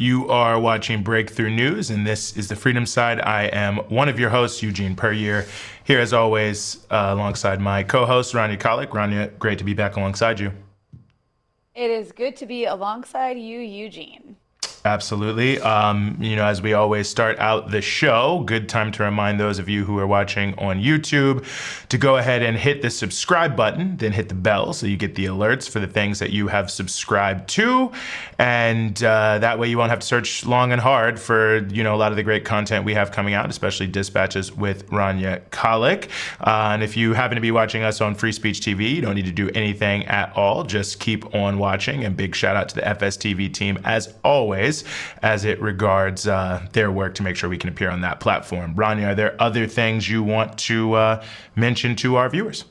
You are watching Breakthrough News, and this is the Freedom Side. I am one of your hosts, Eugene Puryear, here as always, alongside my co-host, Rania Khalek. Rania, great to be back alongside you. It is good to be alongside you, Eugene. Absolutely. As we always start out the show, good time to remind those of you who are watching on YouTube to go ahead and hit the subscribe button, then hit the bell so you get the alerts for the things that you have subscribed to. And that way you won't have to search long and hard for, a lot of the great content we have coming out, especially Dispatches with Rania Khalek. And if you happen to be watching us on Free Speech TV, you don't need to do anything at all. Just keep on watching. And big shout out to the FSTV team as always, as it regards their work to make sure we can appear on that platform. Rania, are there other things you want to mention to our viewers?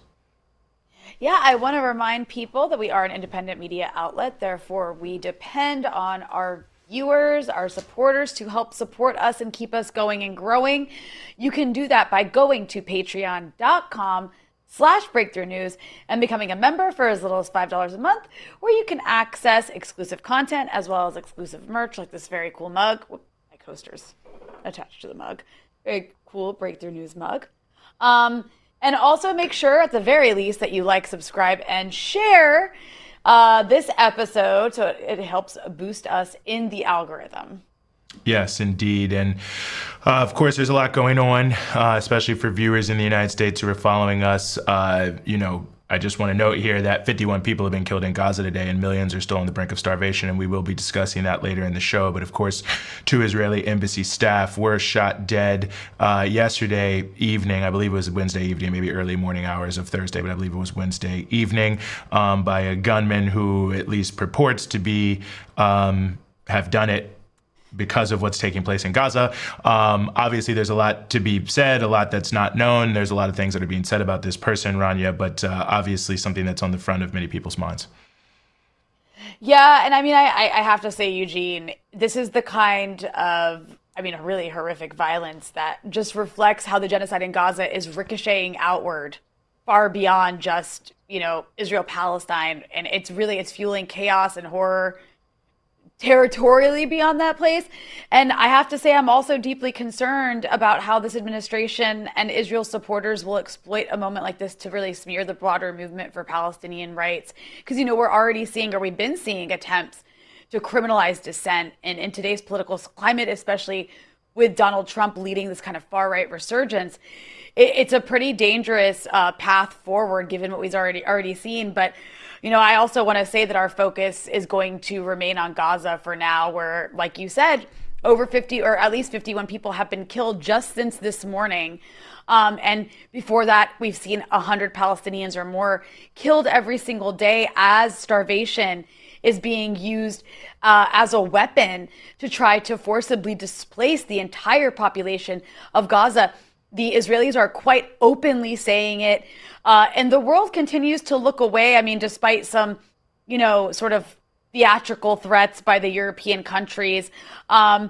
Yeah, I want to remind people that we are an independent media outlet. Therefore, we depend on our viewers, our supporters to help support us and keep us going and growing. You can do that by going to patreon.com/breakthrough news and becoming a member for as little as $5 a month, where you can access exclusive content as well as exclusive merch like this very cool mug. My coaster's attached to the mug. Very cool Breakthrough News mug. And also make sure at the very least that you like, subscribe, and share this episode so it helps boost us in the algorithm. Yes, indeed. And of course, there's a lot going on, especially for viewers in the United States who are following us. I just want to note here that 51 people have been killed in Gaza today and millions are still on the brink of starvation. And we will be discussing that later in the show. But of course, 2 Israeli embassy staff were shot dead yesterday evening. I believe it was Wednesday evening, maybe early morning hours of Thursday, but I believe it was Wednesday evening by a gunman who at least purports to be have done it because of what's taking place in Gaza. Obviously, there's a lot to be said, a lot that's not known. There's a lot of things that are being said about this person, Rania, but obviously something that's on the front of many people's minds. Yeah, and I have to say, Eugene, this is the kind of, a really horrific violence that just reflects how the genocide in Gaza is ricocheting outward far beyond just, Israel-Palestine. And it's fueling chaos and horror territorially beyond that place. And I have to say, I'm also deeply concerned about how this administration and Israel supporters will exploit a moment like this to really smear the broader movement for Palestinian rights. Because, we're already seeing, or we've been seeing, attempts to criminalize dissent. And in today's political climate, especially with Donald Trump leading this kind of far-right resurgence, it's a pretty dangerous path forward, given what we've already seen. But I also want to say that our focus is going to remain on Gaza for now, where, like you said, over 50 or at least 51 people have been killed just since this morning. And before that, we've seen 100 Palestinians or more killed every single day as starvation is being used as a weapon to try to forcibly displace the entire population of Gaza. The Israelis are quite openly saying it. And the world continues to look away. Despite some, sort of theatrical threats by the European countries, all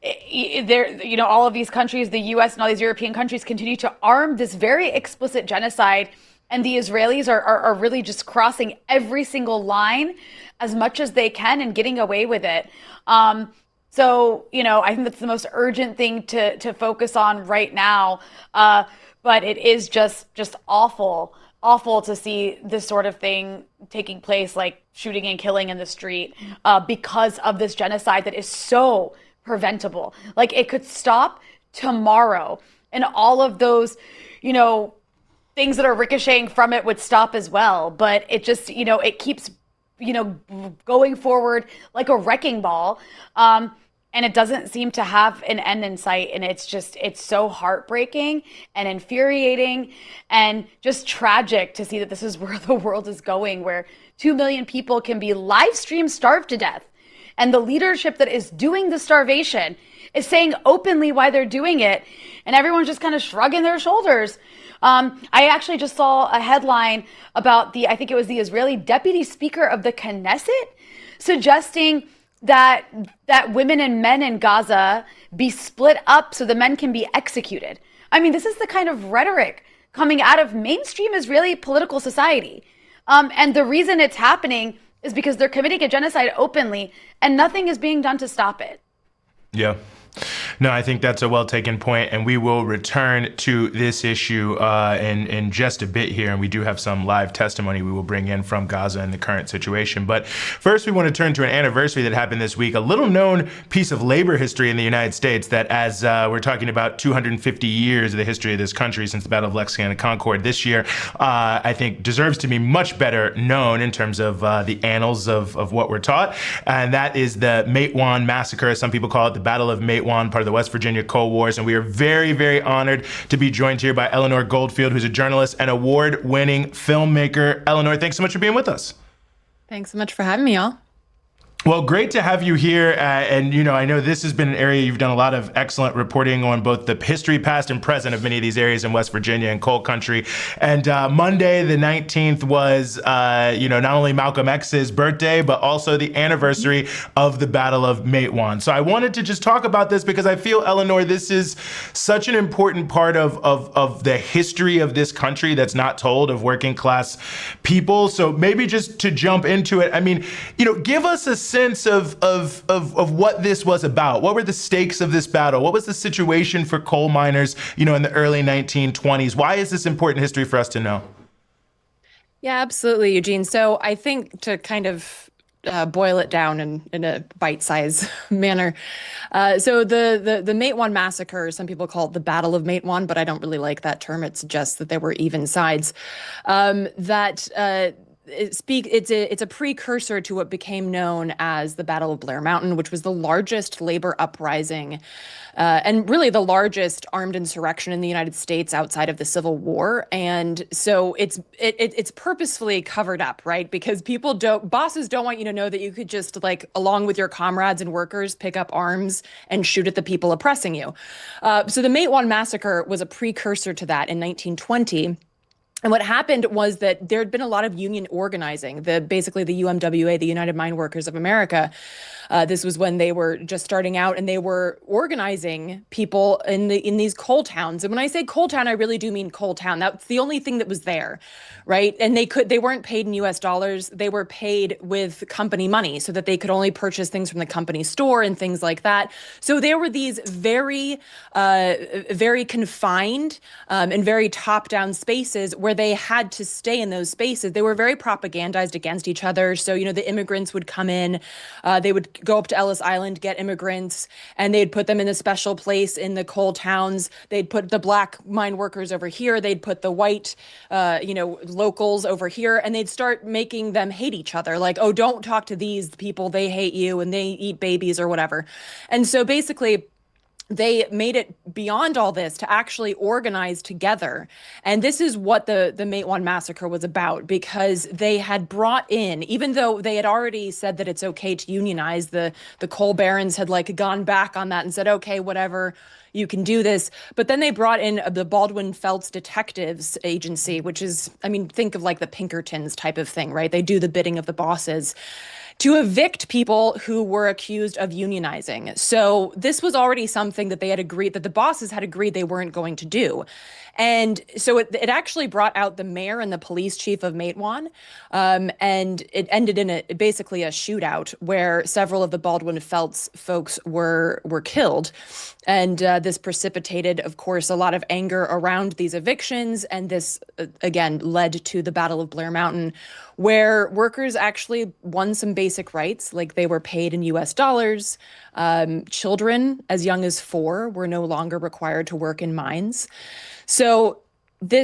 of these countries, the U.S. and all these European countries, continue to arm this very explicit genocide. And the Israelis are really just crossing every single line as much as they can and getting away with it. So, I think that's the most urgent thing to focus on right now. But it is just awful to see this sort of thing taking place, like shooting and killing in the street, because of this genocide that is so preventable. Like, it could stop tomorrow, and all of those, things that are ricocheting from it would stop as well. But it just, it keeps, going forward like a wrecking ball. And it doesn't seem to have an end in sight. And it's so heartbreaking and infuriating and just tragic to see that this is where the world is going, where 2 million people can be live stream starved to death. And the leadership that is doing the starvation is saying openly why they're doing it. And everyone's just kind of shrugging their shoulders. I actually just saw a headline about I think it was the Israeli deputy speaker of the Knesset, suggesting that women and men in Gaza be split up so the men can be executed. This is the kind of rhetoric coming out of mainstream Israeli political society. And the reason it's happening is because they're committing a genocide openly and nothing is being done to stop it. Yeah. No, I think that's a well taken point, and we will return to this issue in just a bit here, and we do have some live testimony we will bring in from Gaza and the current situation. But first, we want to turn to an anniversary that happened this week, a little known piece of labor history in the United States that, as we're talking about 250 years of the history of this country since the Battle of Lexington and Concord this year, I think deserves to be much better known in terms of the annals of what we're taught, and that is the Matewan Massacre, as some people call it, the Battle of Matewan, part of the West Virginia Cold Wars. And we are very, very honored to be joined here by Eleanor Goldfield, who's a journalist and award-winning filmmaker. Eleanor, thanks so much for being with us. Thanks so much for having me, y'all. Well, great to have you here. And, I know this has been an area you've done a lot of excellent reporting on, both the history, past and present, of many of these areas in West Virginia and coal country. And Monday, the 19th, was, not only Malcolm X's birthday, but also the anniversary of the Battle of Matewan. So I wanted to just talk about this because I feel, Eleanor, this is such an important part of the history of this country that's not told, of working class people. So maybe just to jump into it, give us a sense of what this was about. What were the stakes of this battle? What was the situation for coal miners, in the early 1920s? Why is this important history for us to know? Yeah, absolutely, Eugene. So I think to kind of boil it down in a bite-sized manner. So the Matewan Massacre, some people call it the Battle of Matewan, but I don't really like that term. It suggests that there were even sides. It's a precursor to what became known as the Battle of Blair Mountain, which was the largest labor uprising and really the largest armed insurrection in the United States outside of the Civil War. And so it's purposefully covered up, right? Because bosses don't want you to know that you could just, like, along with your comrades and workers, pick up arms and shoot at the people oppressing you. So the Matewan Massacre was a precursor to that in 1920. And what happened was that there had been a lot of union organizing, basically the UMWA, the United Mine Workers of America. This was when they were just starting out, and they were organizing people in these coal towns. And when I say coal town, I really do mean coal town. That's the only thing that was there, right? And they weren't paid in US dollars. They were paid with company money so that they could only purchase things from the company store and things like that. So there were these very, very confined and very top-down spaces where they had to stay in those spaces. They were very propagandized against each other. So, the immigrants would come in, they would go up to Ellis Island, get immigrants, and they'd put them in a special place in the coal towns. They'd put the black mine workers over here. They'd put the white, locals over here, and they'd start making them hate each other. Like, oh, don't talk to these people. They hate you and they eat babies or whatever. And so basically, they made it beyond all this to actually organize together. And this is what the Matewan Massacre was about, because they had brought in, even though they had already said that it's okay to unionize, the coal barons had gone back on that and said, okay, whatever, you can do this. But then they brought in the Baldwin Felts Detectives Agency, which is, think of the Pinkertons type of thing, right? They do the bidding of the bosses, to evict people who were accused of unionizing. So this was already something that they had agreed, that the bosses had agreed they weren't going to do. And so it actually brought out the mayor and the police chief of Matewan, and it ended in basically a shootout where several of the Baldwin Felts folks were killed. And this precipitated, of course, a lot of anger around these evictions. And this, again, led to the Battle of Blair Mountain, where workers actually won some basic rights, like they were paid in US dollars. Children as young as 4 were no longer required to work in mines. So the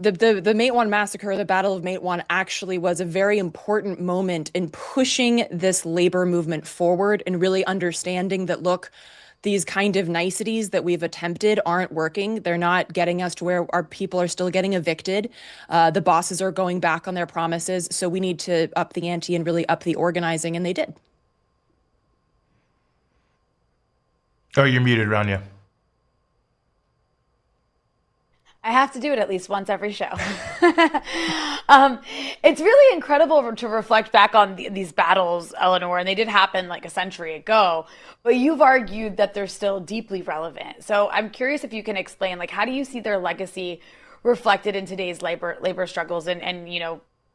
Matewan Massacre, the Battle of Matewan, actually was a very important moment in pushing this labor movement forward and really understanding that, look, these kind of niceties that we've attempted aren't working. They're not getting us to where our people are still getting evicted. The bosses are going back on their promises. So we need to up the ante and really up the organizing. And they did. Oh, you're muted, Rania. I have to do it at least once every show. It's really incredible to reflect back on these battles, Eleanor, and they did happen a century ago, but you've argued that they're still deeply relevant. So I'm curious if you can explain, how do you see their legacy reflected in today's labor struggles and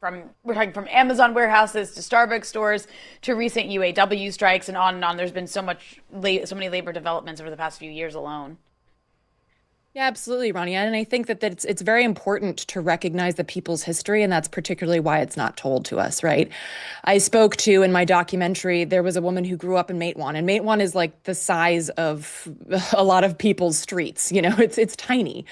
we're talking from Amazon warehouses to Starbucks stores to recent UAW strikes and on and on. There's been so many labor developments over the past few years alone. Yeah, absolutely, Rania. And I think that it's very important to recognize the people's history, and that's particularly why it's not told to us, right? I spoke to in my documentary, there was a woman who grew up in Matewan, and Matewan is like the size of a lot of people's streets. It's tiny.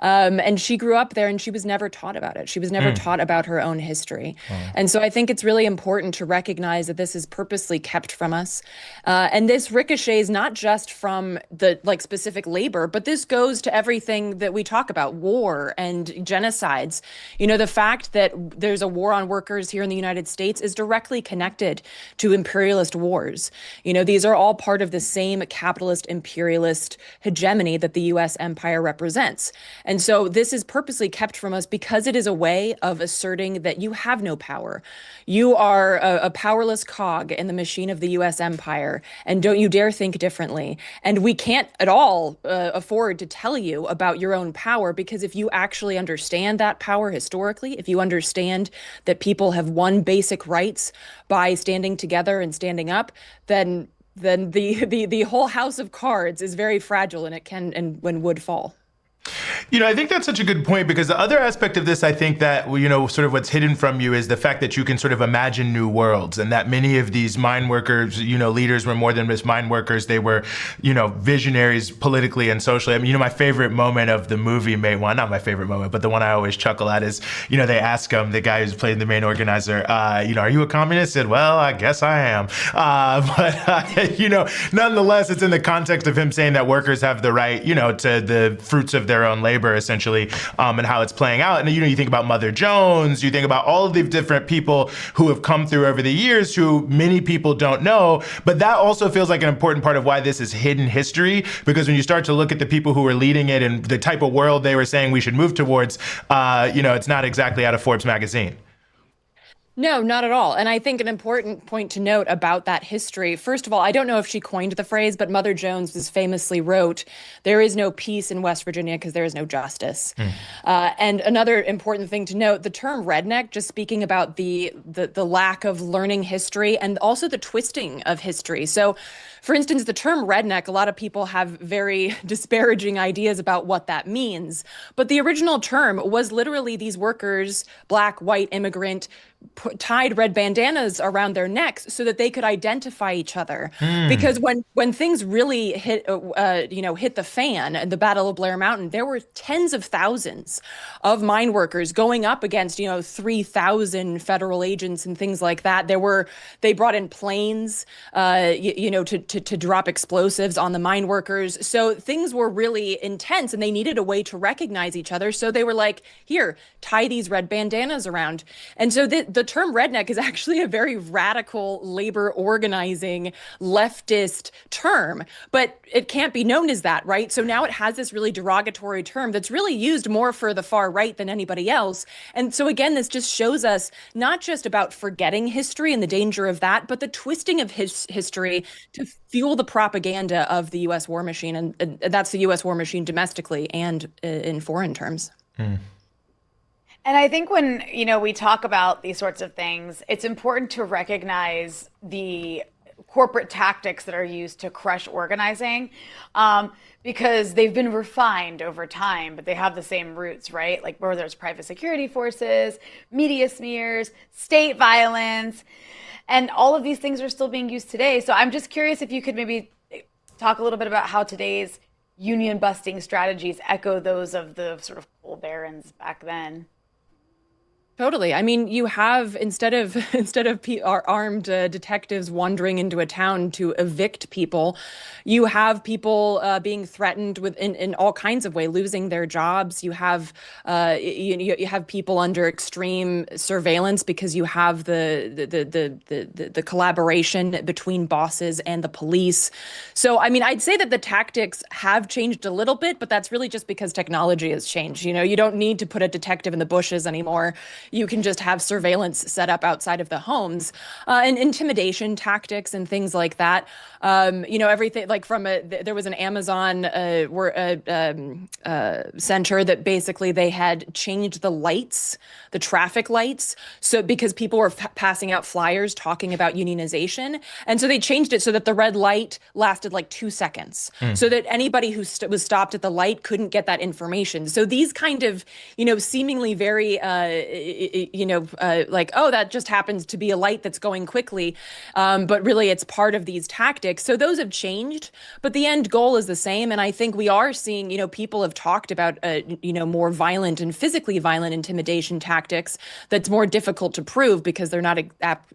And she grew up there and she was never taught about it. She was never taught about her own history. And so I think it's really important to recognize that this is purposely kept from us. And this ricochets not just from the specific labor, but this goes to everything that we talk about, war and genocides. The fact that there's a war on workers here in the United States is directly connected to imperialist wars. These are all part of the same capitalist imperialist hegemony that the U.S. empire represents. And so this is purposely kept from us because it is a way of asserting that you have no power. You are a powerless cog in the machine of the U.S. empire, and don't you dare think differently. And we can't at all afford to tell you about your own power, because if you actually understand that power historically, if you understand that people have won basic rights by standing together and standing up, then the whole house of cards is very fragile, and it can and when would fall. I think that's such a good point, because the other aspect of this, I think that, sort of what's hidden from you is the fact that you can sort of imagine new worlds, and that many of these mine workers, leaders were more than just mine workers. They were, visionaries politically and socially. I mean, my favorite moment of the movie, not my favorite moment, but the one I always chuckle at is, they ask him, the guy who's playing the main organizer, are you a communist? He said, well, I guess I am. Nonetheless, it's in the context of him saying that workers have the right, to the fruits of their own labor, essentially, and how it's playing out. And, you think about Mother Jones, you think about all of the different people who have come through over the years who many people don't know. But that also feels like an important part of why this is hidden history, because when you start to look at the people who were leading it and the type of world they were saying we should move towards, it's not exactly out of Forbes magazine. No, not at all. And I think an important point to note about that history, first of all, I don't know if she coined the phrase, but Mother Jones famously wrote, "There is no peace in West Virginia because there is no justice." And another important thing to note, the term redneck, just speaking about the lack of learning history and also the twisting of history. So, for instance, the term redneck, a lot of people have very disparaging ideas about what that means. But the original term was literally these workers, black, white, immigrant, tied red bandanas around their necks so that they could identify each other. Because when things really hit the fan at the Battle of Blair Mountain, there were tens of thousands of mine workers going up against 3,000 federal agents and things like that. They brought in planes to drop explosives on the mine workers. So things were really intense, and they needed a way to recognize each other. So they were like, here, tie these red bandanas around. And so the term redneck is actually a very radical labor organizing leftist term, but it can't be known as that, right? So now it has this really derogatory term that's really used more for the far right than anybody else. And so again, this just shows us not just about forgetting history and the danger of that, but the twisting of history to fuel the propaganda of the U.S. war machine. And that's the U.S. war machine domestically and in foreign terms. And I think when, we talk about these sorts of things, it's important to recognize the corporate tactics that are used to crush organizing, because they've been refined over time, but they have the same roots, right? Like where there's private security forces, media smears, state violence, and all of these things are still being used today. So I'm just curious if you could maybe talk a little bit about how today's union busting strategies echo those of the sort of coal barons back then. Totally. I mean, you have instead of armed detectives wandering into a town to evict people, you have people being threatened with in all kinds of ways, losing their jobs. You have you have people under extreme surveillance because you have the collaboration between bosses and the police. So, I mean, I'd say that the tactics have changed a little bit, but that's really just because technology has changed. You don't need to put a detective in the bushes anymore. you can just have surveillance set up outside of the homes, and intimidation tactics and things like that. Everything like there was an Amazon center that basically they had changed the lights, the traffic lights, so because people were passing out flyers talking about unionization, and so they changed it so that the red light lasted like 2 seconds, so that anybody who was stopped at the light couldn't get that information. So these kind of, seemingly very, like, oh, that just happens to be a light that's going quickly, but really it's part of these tactics. So those have changed, but the end goal is the same. And I think we are seeing, people have talked about, more violent and physically violent intimidation tactics that's more difficult to prove because they're not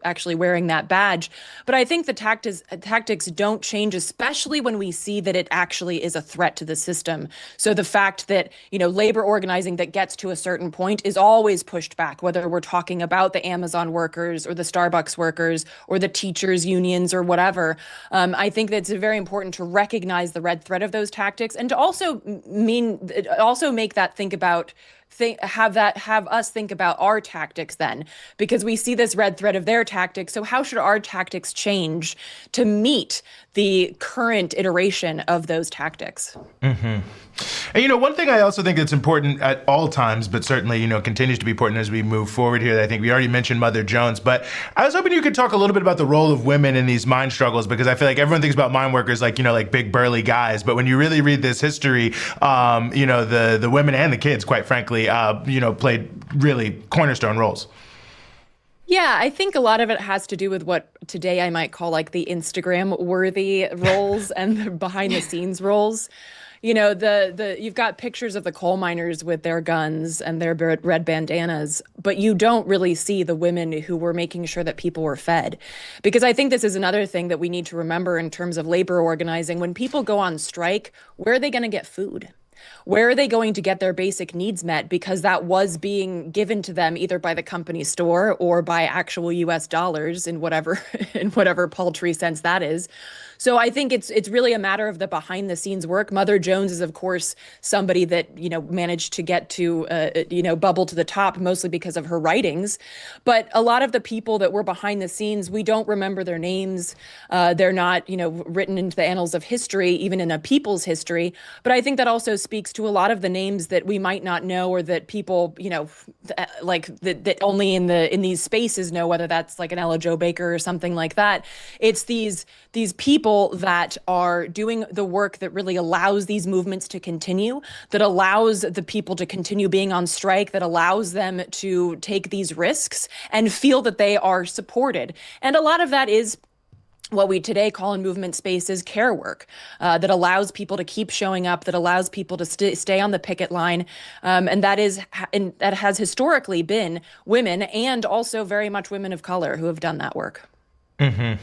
actually wearing that badge. But I think the tactics don't change, especially when we see that it actually is a threat to the system. So the fact that, labor organizing that gets to a certain point is always pushed back, whether we're talking about the Amazon workers or the Starbucks workers or the teachers unions or whatever. I think that it's very important to recognize the red thread of those tactics and to also make that have us think about our tactics then, because we see this red thread of their tactics. So how should our tactics change to meet the current iteration of those tactics? Mm-hmm. And, one thing I also think that's important at all times, but certainly, continues to be important as we move forward here. I think we already mentioned Mother Jones, but I was hoping you could talk a little bit about the role of women in these mine struggles, because I feel like everyone thinks about mine workers like, like big burly guys. But when you really read this history, the women and the kids, quite frankly, played really cornerstone roles. Yeah, I think a lot of it has to do with what today I might call like the Instagram worthy roles and the behind the scenes roles. You've got pictures of the coal miners with their guns and their red bandanas, but you don't really see the women who were making sure that people were fed. Because I think this is another thing that we need to remember in terms of labor organizing. When people go on strike, where are they going to get food? Where are they going to get their basic needs met? Because that was being given to them either by the company store or by actual US dollars in whatever paltry sense that is. So I think it's really a matter of the behind the scenes work. Mother Jones is, of course, somebody that, managed to get to, bubble to the top, mostly because of her writings. But a lot of the people that were behind the scenes, we don't remember their names. They're not, written into the annals of history, even in a people's history. But I think that also speaks to a lot of the names that we might not know, or that people, that only in these spaces know, whether that's like an Ella Jo Baker or something like that. It's these people that are doing the work that really allows these movements to continue, that allows the people to continue being on strike, that allows them to take these risks and feel that they are supported. And a lot of that is what we today call in movement spaces care work, that allows people to keep showing up, that allows people to stay on the picket line. And that has historically been women, and also very much women of color, who have done that work. Mm-hmm.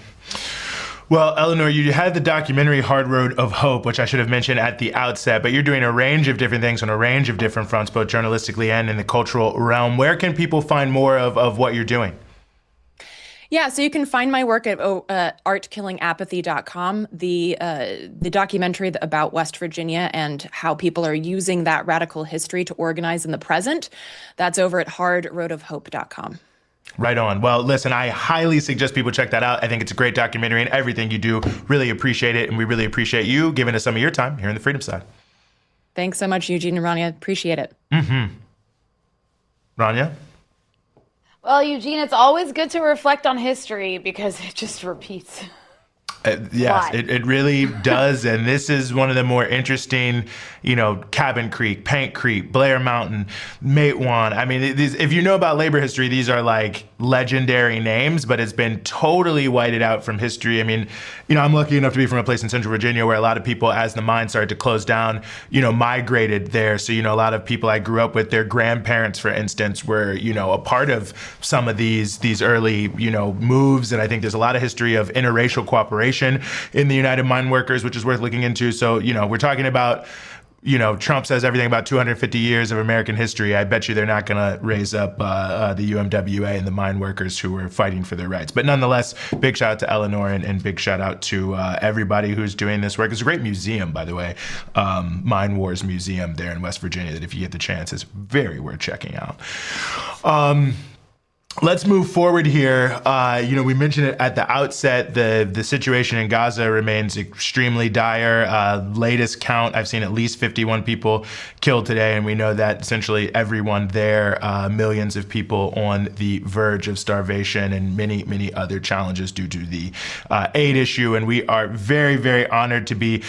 Well, Eleanor, you had the documentary Hard Road of Hope, which I should have mentioned at the outset, but you're doing a range of different things on a range of different fronts, both journalistically and in the cultural realm. Where can people find more of what you're doing? Yeah, so you can find my work at artkillingapathy.com. The documentary about West Virginia and how people are using that radical history to organize in the present, that's over at hardroadofhope.com. Right on. Well, listen, I highly suggest people check that out. I think it's a great documentary, and everything you do, really appreciate it. And we really appreciate you giving us some of your time here on the Freedom Side. Thanks so much, Eugene and Rania. Appreciate it. Mm-hmm. Rania? Well, Eugene, it's always good to reflect on history because it just repeats. Yes, it really does. And this is one of the more interesting, Cabin Creek, Paint Creek, Blair Mountain, Matewan. I mean, if you know about labor history, these are like legendary names, but it's been totally whited out from history. I mean, I'm lucky enough to be from a place in Central Virginia where a lot of people, as the mine started to close down, migrated there. So, a lot of people I grew up with, their grandparents, for instance, were, a part of some of these early, moves. And I think there's a lot of history of interracial cooperation in the United Mine Workers, which is worth looking into. So, we're talking about Trump says everything about 250 years of American history. I bet you they're not going to raise up the UMWA and the mine workers who were fighting for their rights. But nonetheless, big shout out to Eleanor and big shout out to everybody who's doing this work. It's a great museum, by the way, Mine Wars Museum there in West Virginia, that if you get the chance, is very worth checking out. Let's move forward here. We mentioned it at the outset. The situation in Gaza remains extremely dire. Latest count, I've seen at least 51 people killed today, and we know that essentially everyone there, millions of people on the verge of starvation and many, many other challenges due to the aid issue. And we are very, very honored to be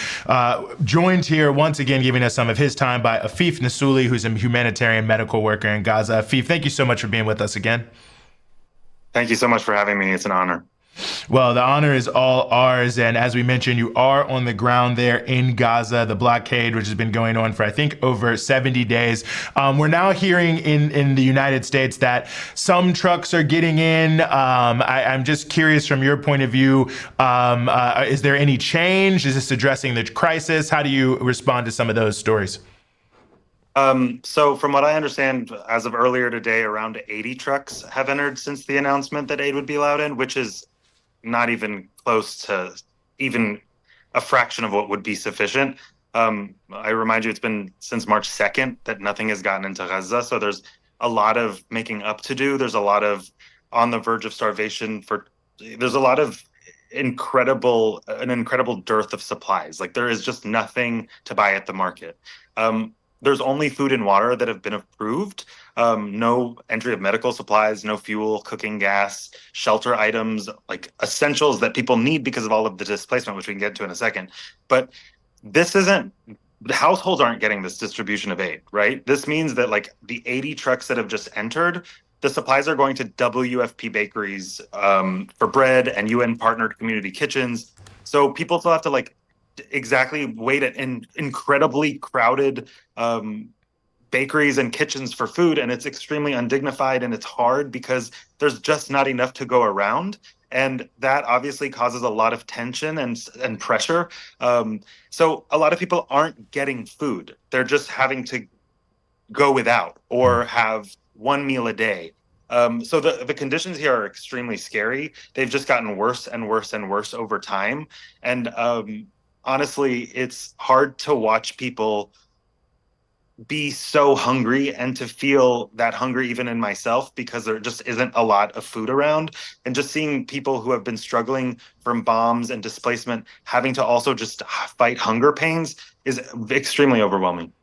joined here once again, giving us some of his time by Afif Nassouli, who's a humanitarian medical worker in Gaza. Afif, thank you so much for being with us again. Thank you so much for having me. It's an honor. Well, the honor is all ours. And as we mentioned, you are on the ground there in Gaza, the blockade, which has been going on for, I think, over 70 days. We're now hearing in the United States that some trucks are getting in. I'm just curious from your point of view, is there any change? Is this addressing the crisis? How do you respond to some of those stories? So from what I understand, as of earlier today, around 80 trucks have entered since the announcement that aid would be allowed in, which is not even close to even a fraction of what would be sufficient. I remind you, it's been since March 2nd that nothing has gotten into Gaza. So there's a lot of making up to do. There's a lot of on the verge of starvation there's a lot of an incredible dearth of supplies. Like there is just nothing to buy at the market. There's only food and water that have been approved. No entry of medical supplies, no fuel, cooking gas, shelter items, like essentials that people need because of all of the displacement, which we can get to in a second. But the households aren't getting this distribution of aid, right? This means that like the 80 trucks that have just entered, the supplies are going to WFP bakeries for bread and UN partnered community kitchens. So people still have to exactly wait at incredibly crowded bakeries and kitchens for food, and it's extremely undignified and it's hard because there's just not enough to go around, and that obviously causes a lot of tension and pressure. So a lot of people aren't getting food. They're just having to go without or have one meal a day. So the conditions here are extremely scary. They've just gotten worse and worse and worse over time, and honestly, it's hard to watch people be so hungry and to feel that hunger even in myself because there just isn't a lot of food around. And just seeing people who have been struggling from bombs and displacement having to also just fight hunger pains is extremely overwhelming.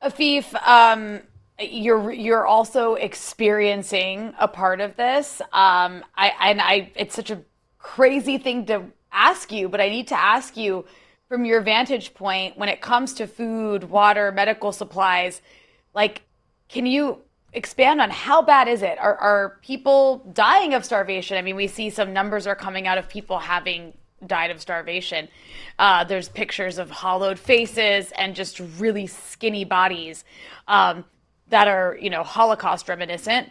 Afif, you're also experiencing a part of this. It's such a crazy thing to ask you, but I need to ask you from your vantage point when it comes to food, water, medical supplies, can you expand on how bad is it? Are people dying of starvation? I mean, we see some numbers are coming out of people having died of starvation. There's pictures of hollowed faces and just really skinny bodies that are, Holocaust reminiscent.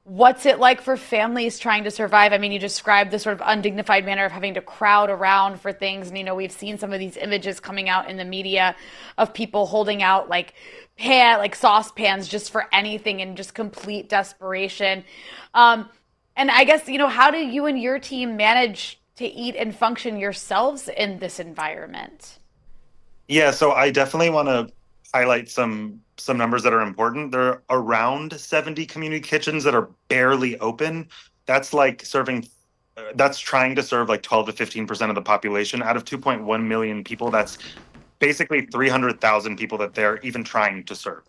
What's it like for families trying to survive? I mean, you described the sort of undignified manner of having to crowd around for things. And, we've seen some of these images coming out in the media of people holding out saucepans just for anything in just complete desperation. And I guess, how do you and your team manage to eat and function yourselves in this environment? Yeah, so I definitely want to highlight some numbers that are important. There are around 70 community kitchens that are barely open. That's that's trying to serve 12 to 15% of the population out of 2.1 million people. That's basically 300,000 people that they're even trying to serve.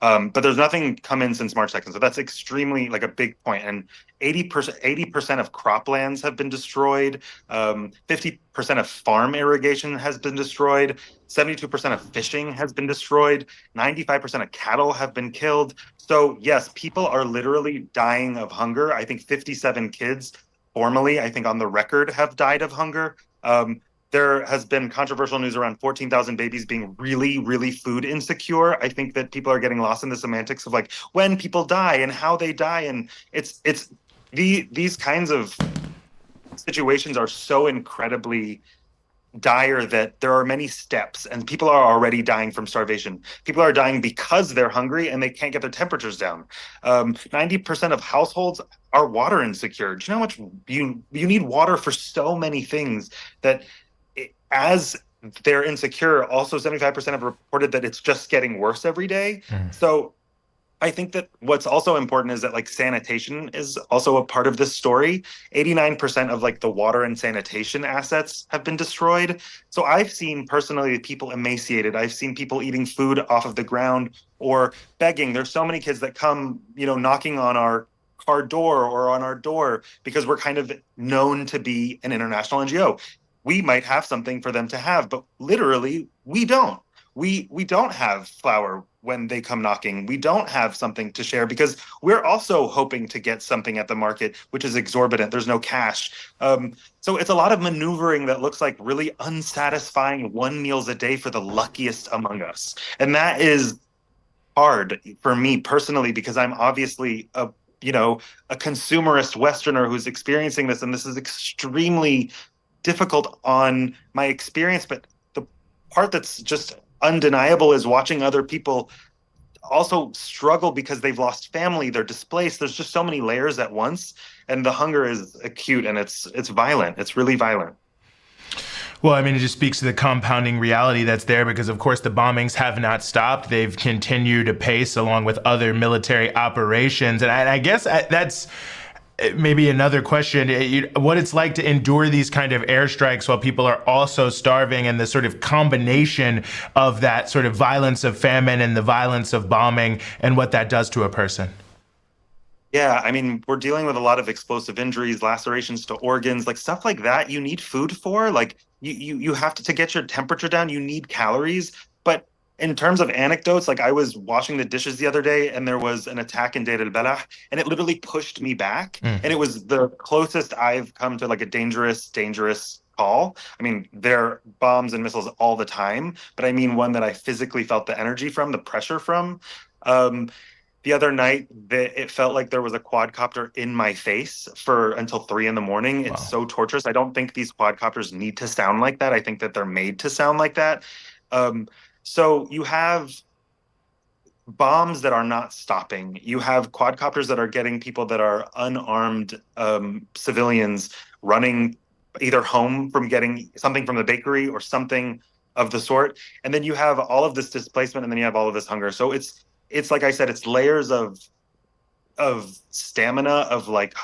But there's nothing come in since March 2nd. So that's extremely a big point. And 80% of croplands have been destroyed. 50% of farm irrigation has been destroyed. 72% of fishing has been destroyed. 95% of cattle have been killed. So yes, people are literally dying of hunger. I think 57 kids formally, I think on the record, have died of hunger. There has been controversial news around 14,000 babies being really, really food insecure. I think that people are getting lost in the semantics of when people die and how they die. And these kinds of situations are so incredibly dire that there are many steps and people are already dying from starvation. People are dying because they're hungry and they can't get their temperatures down. 90% of households are water insecure. Do you know how much you need water for so many things that as they're insecure, also 75% have reported that it's just getting worse every day. So I think that what's also important is that like sanitation is also a part of this story. 89% of like the water and sanitation assets have been destroyed. So I've seen personally people emaciated. I've seen people eating food off of the ground or begging. There's so many kids that come, knocking on our car door or on our door because we're kind of known to be an international NGO. We might have something for them to have, but literally we don't. We don't have flour when they come knocking. We don't have something to share because we're also hoping to get something at the market, which is exorbitant. There's no cash. So it's a lot of maneuvering that looks like really unsatisfying 1 meals a day for the luckiest among us. And that is hard for me personally because I'm obviously a consumerist Westerner who's experiencing this, and this is extremely difficult on my experience. But the part that's just undeniable is watching other people also struggle because they've lost family, they're displaced. There's just so many layers at once, and the hunger is acute and it's violent. It's really violent. Well, I mean, it just speaks to the compounding reality that's there because, of course, the bombings have not stopped. They've continued apace along with other military operations. And I guess that's maybe another question, what it's like to endure these kind of airstrikes while people are also starving, and the sort of combination of that sort of violence of famine and the violence of bombing and what that does to a person. Yeah, I mean, we're dealing with a lot of explosive injuries, lacerations to organs, like stuff like that you need food for. Like you have to get your temperature down, you need calories. But in terms of anecdotes, like I was washing the dishes the other day and there was an attack in Deir el-Belah and it literally pushed me back. And it was the closest I've come to like a dangerous call. I mean, there are bombs and missiles all the time, but I mean one that I physically felt the energy from, the pressure from. The other night, it felt like there was a quadcopter in my face for until 3 a.m. It's Wow. so torturous. I don't think these quadcopters need to sound like that. I think that they're made to sound like that. So you have bombs that are not stopping. You have quadcopters that are getting people that are unarmed civilians running either home from getting something from the bakery or something of the sort. And then you have all of this displacement, and then you have all of this hunger. So it's like I said, it's layers of stamina, of like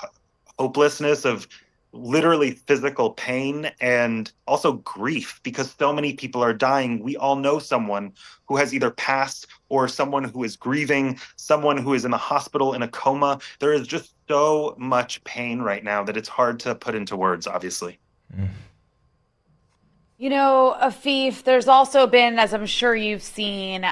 hopelessness, of literally physical pain, and also grief because so many people are dying. We all know someone who has either passed or someone who is grieving, someone who is in the hospital in a coma. There is just so much pain right now that it's hard to put into words, obviously. Afif, there's also been, as I'm sure you've seen,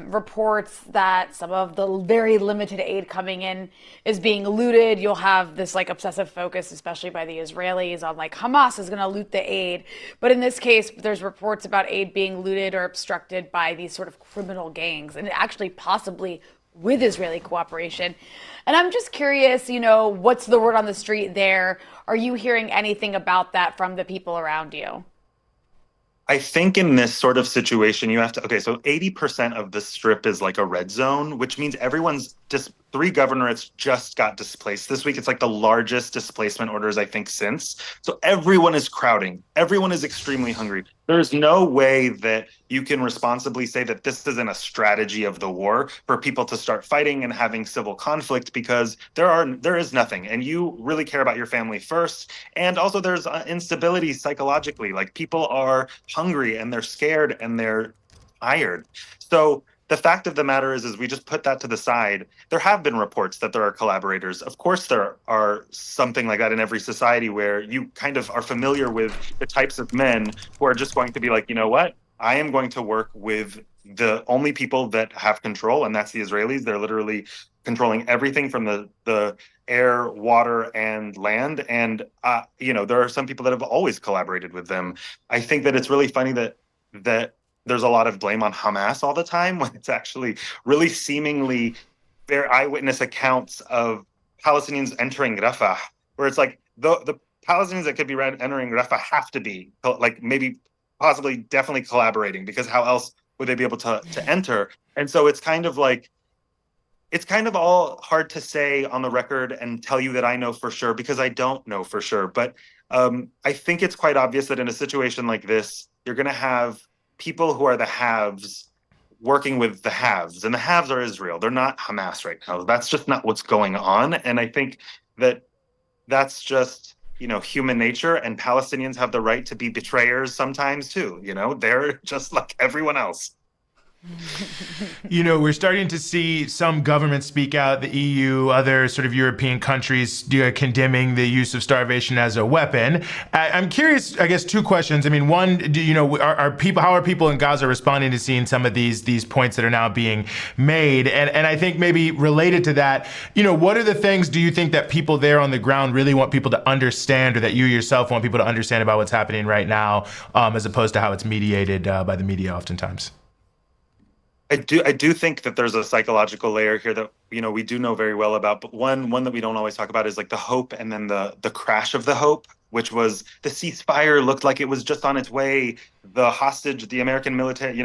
reports that some of the very limited aid coming in is being looted. You'll have this like obsessive focus, especially by the Israelis, on like Hamas is going to loot the aid. But in this case, there's reports about aid being looted or obstructed by these sort of criminal gangs, and actually possibly with Israeli cooperation. And I'm just curious, what's the word on the street there? Are you hearing anything about that from the people around you? I think in this sort of situation, you have to, okay, so 80% of the strip is like a red zone, which means everyone's just 3 governorates just got displaced this week. It's like the largest displacement orders, I think, since. So everyone is crowding. Everyone is extremely hungry. There's no way that you can responsibly say that this isn't a strategy of the war for people to start fighting and having civil conflict, because there is nothing. And you really care about your family first. And also there's instability psychologically. Like people are hungry and they're scared and they're tired. So the fact of the matter is we just put that to the side. There have been reports that there are collaborators. Of course, there are something like that in every society where you kind of are familiar with the types of men who are just going to be like, you know what? I am going to work with the only people that have control, and that's the Israelis. They're literally controlling everything from the air, water, and land. And, there are some people that have always collaborated with them. I think that it's really funny that there's a lot of blame on Hamas all the time when it's actually really seemingly their eyewitness accounts of Palestinians entering Rafah, where it's like the Palestinians that could be entering Rafah have to be like maybe possibly definitely collaborating, because how else would they be able to enter? And so it's kind of like, it's kind of all hard to say on the record and tell you that I know for sure, because I don't know for sure. But I think it's quite obvious that in a situation like this, you're going to have people who are the haves working with the haves, and the haves are Israel. They're not Hamas right now. That's just not what's going on. And I think that that's just, human nature, and Palestinians have the right to be betrayers sometimes too. They're just like everyone else. We're starting to see some governments speak out, the EU, other sort of European countries condemning the use of starvation as a weapon. I'm curious, I guess, two questions. I mean, one, how are people in Gaza responding to seeing some of these points that are now being made? And I think maybe related to that, what are the things do you think that people there on the ground really want people to understand, or that you yourself want people to understand about what's happening right now, as opposed to how it's mediated by the media oftentimes? I do think that there's a psychological layer here that we do know very well about, but one that we don't always talk about is like the hope, and then the crash of the hope, which was the ceasefire looked like it was just on its way. The hostage, the American military,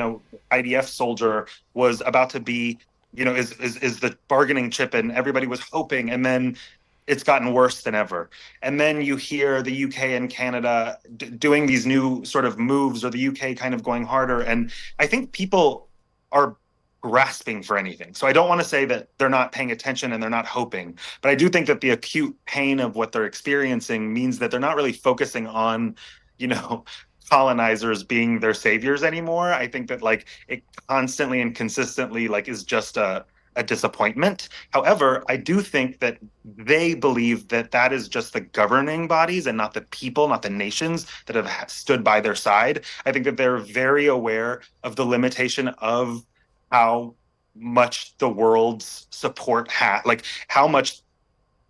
IDF soldier, was about to be, is the bargaining chip, and everybody was hoping, and then it's gotten worse than ever. And then you hear the UK and Canada doing these new sort of moves, or the UK kind of going harder, and I think people are grasping for anything. So I don't want to say that they're not paying attention and they're not hoping, but I do think that the acute pain of what they're experiencing means that they're not really focusing on, colonizers being their saviors anymore. I think that like it constantly and consistently like is just a disappointment. However, I do think that they believe that that is just the governing bodies and not the people, not the nations that have stood by their side. I think that they're very aware of the limitation of how much the world's support how much,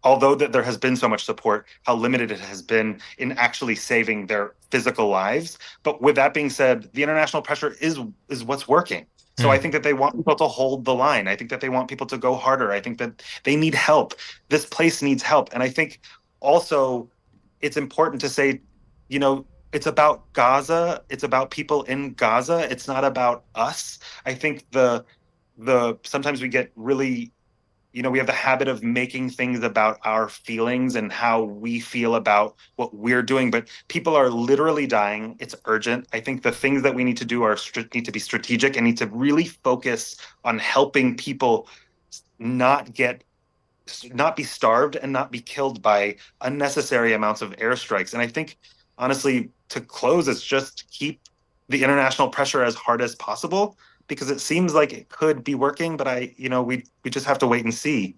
although that there has been so much support, how limited it has been in actually saving their physical lives. But with that being said, the international pressure is what's working. So I think that they want people to hold the line. I think that they want people to go harder. I think that they need help. This place needs help. And I think also it's important to say, it's about Gaza. It's about people in Gaza. It's not about us. I think the sometimes we get really, we have the habit of making things about our feelings and how we feel about what we're doing, but people are literally dying. It's urgent. I think the things that we need to do need to be strategic and need to really focus on helping people not be starved and not be killed by unnecessary amounts of airstrikes. And I think, honestly, to close, it's just keep the international pressure as hard as possible, because it seems like it could be working, but we just have to wait and see.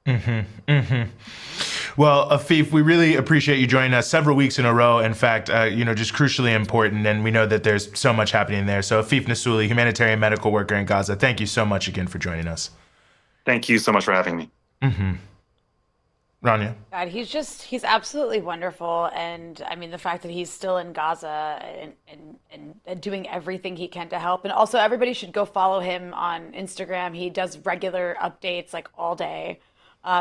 Mm-hmm. Mm-hmm. Well, Afif, we really appreciate you joining us several weeks in a row. In fact, just crucially important, and we know that there's so much happening there. So Afif Nassouli, humanitarian medical worker in Gaza, thank you so much again for joining us. Thank you so much for having me. Mm-hmm. Rania? God, he's absolutely wonderful. And I mean, the fact that he's still in Gaza and doing everything he can to help. And also, everybody should go follow him on Instagram. He does regular updates like all day,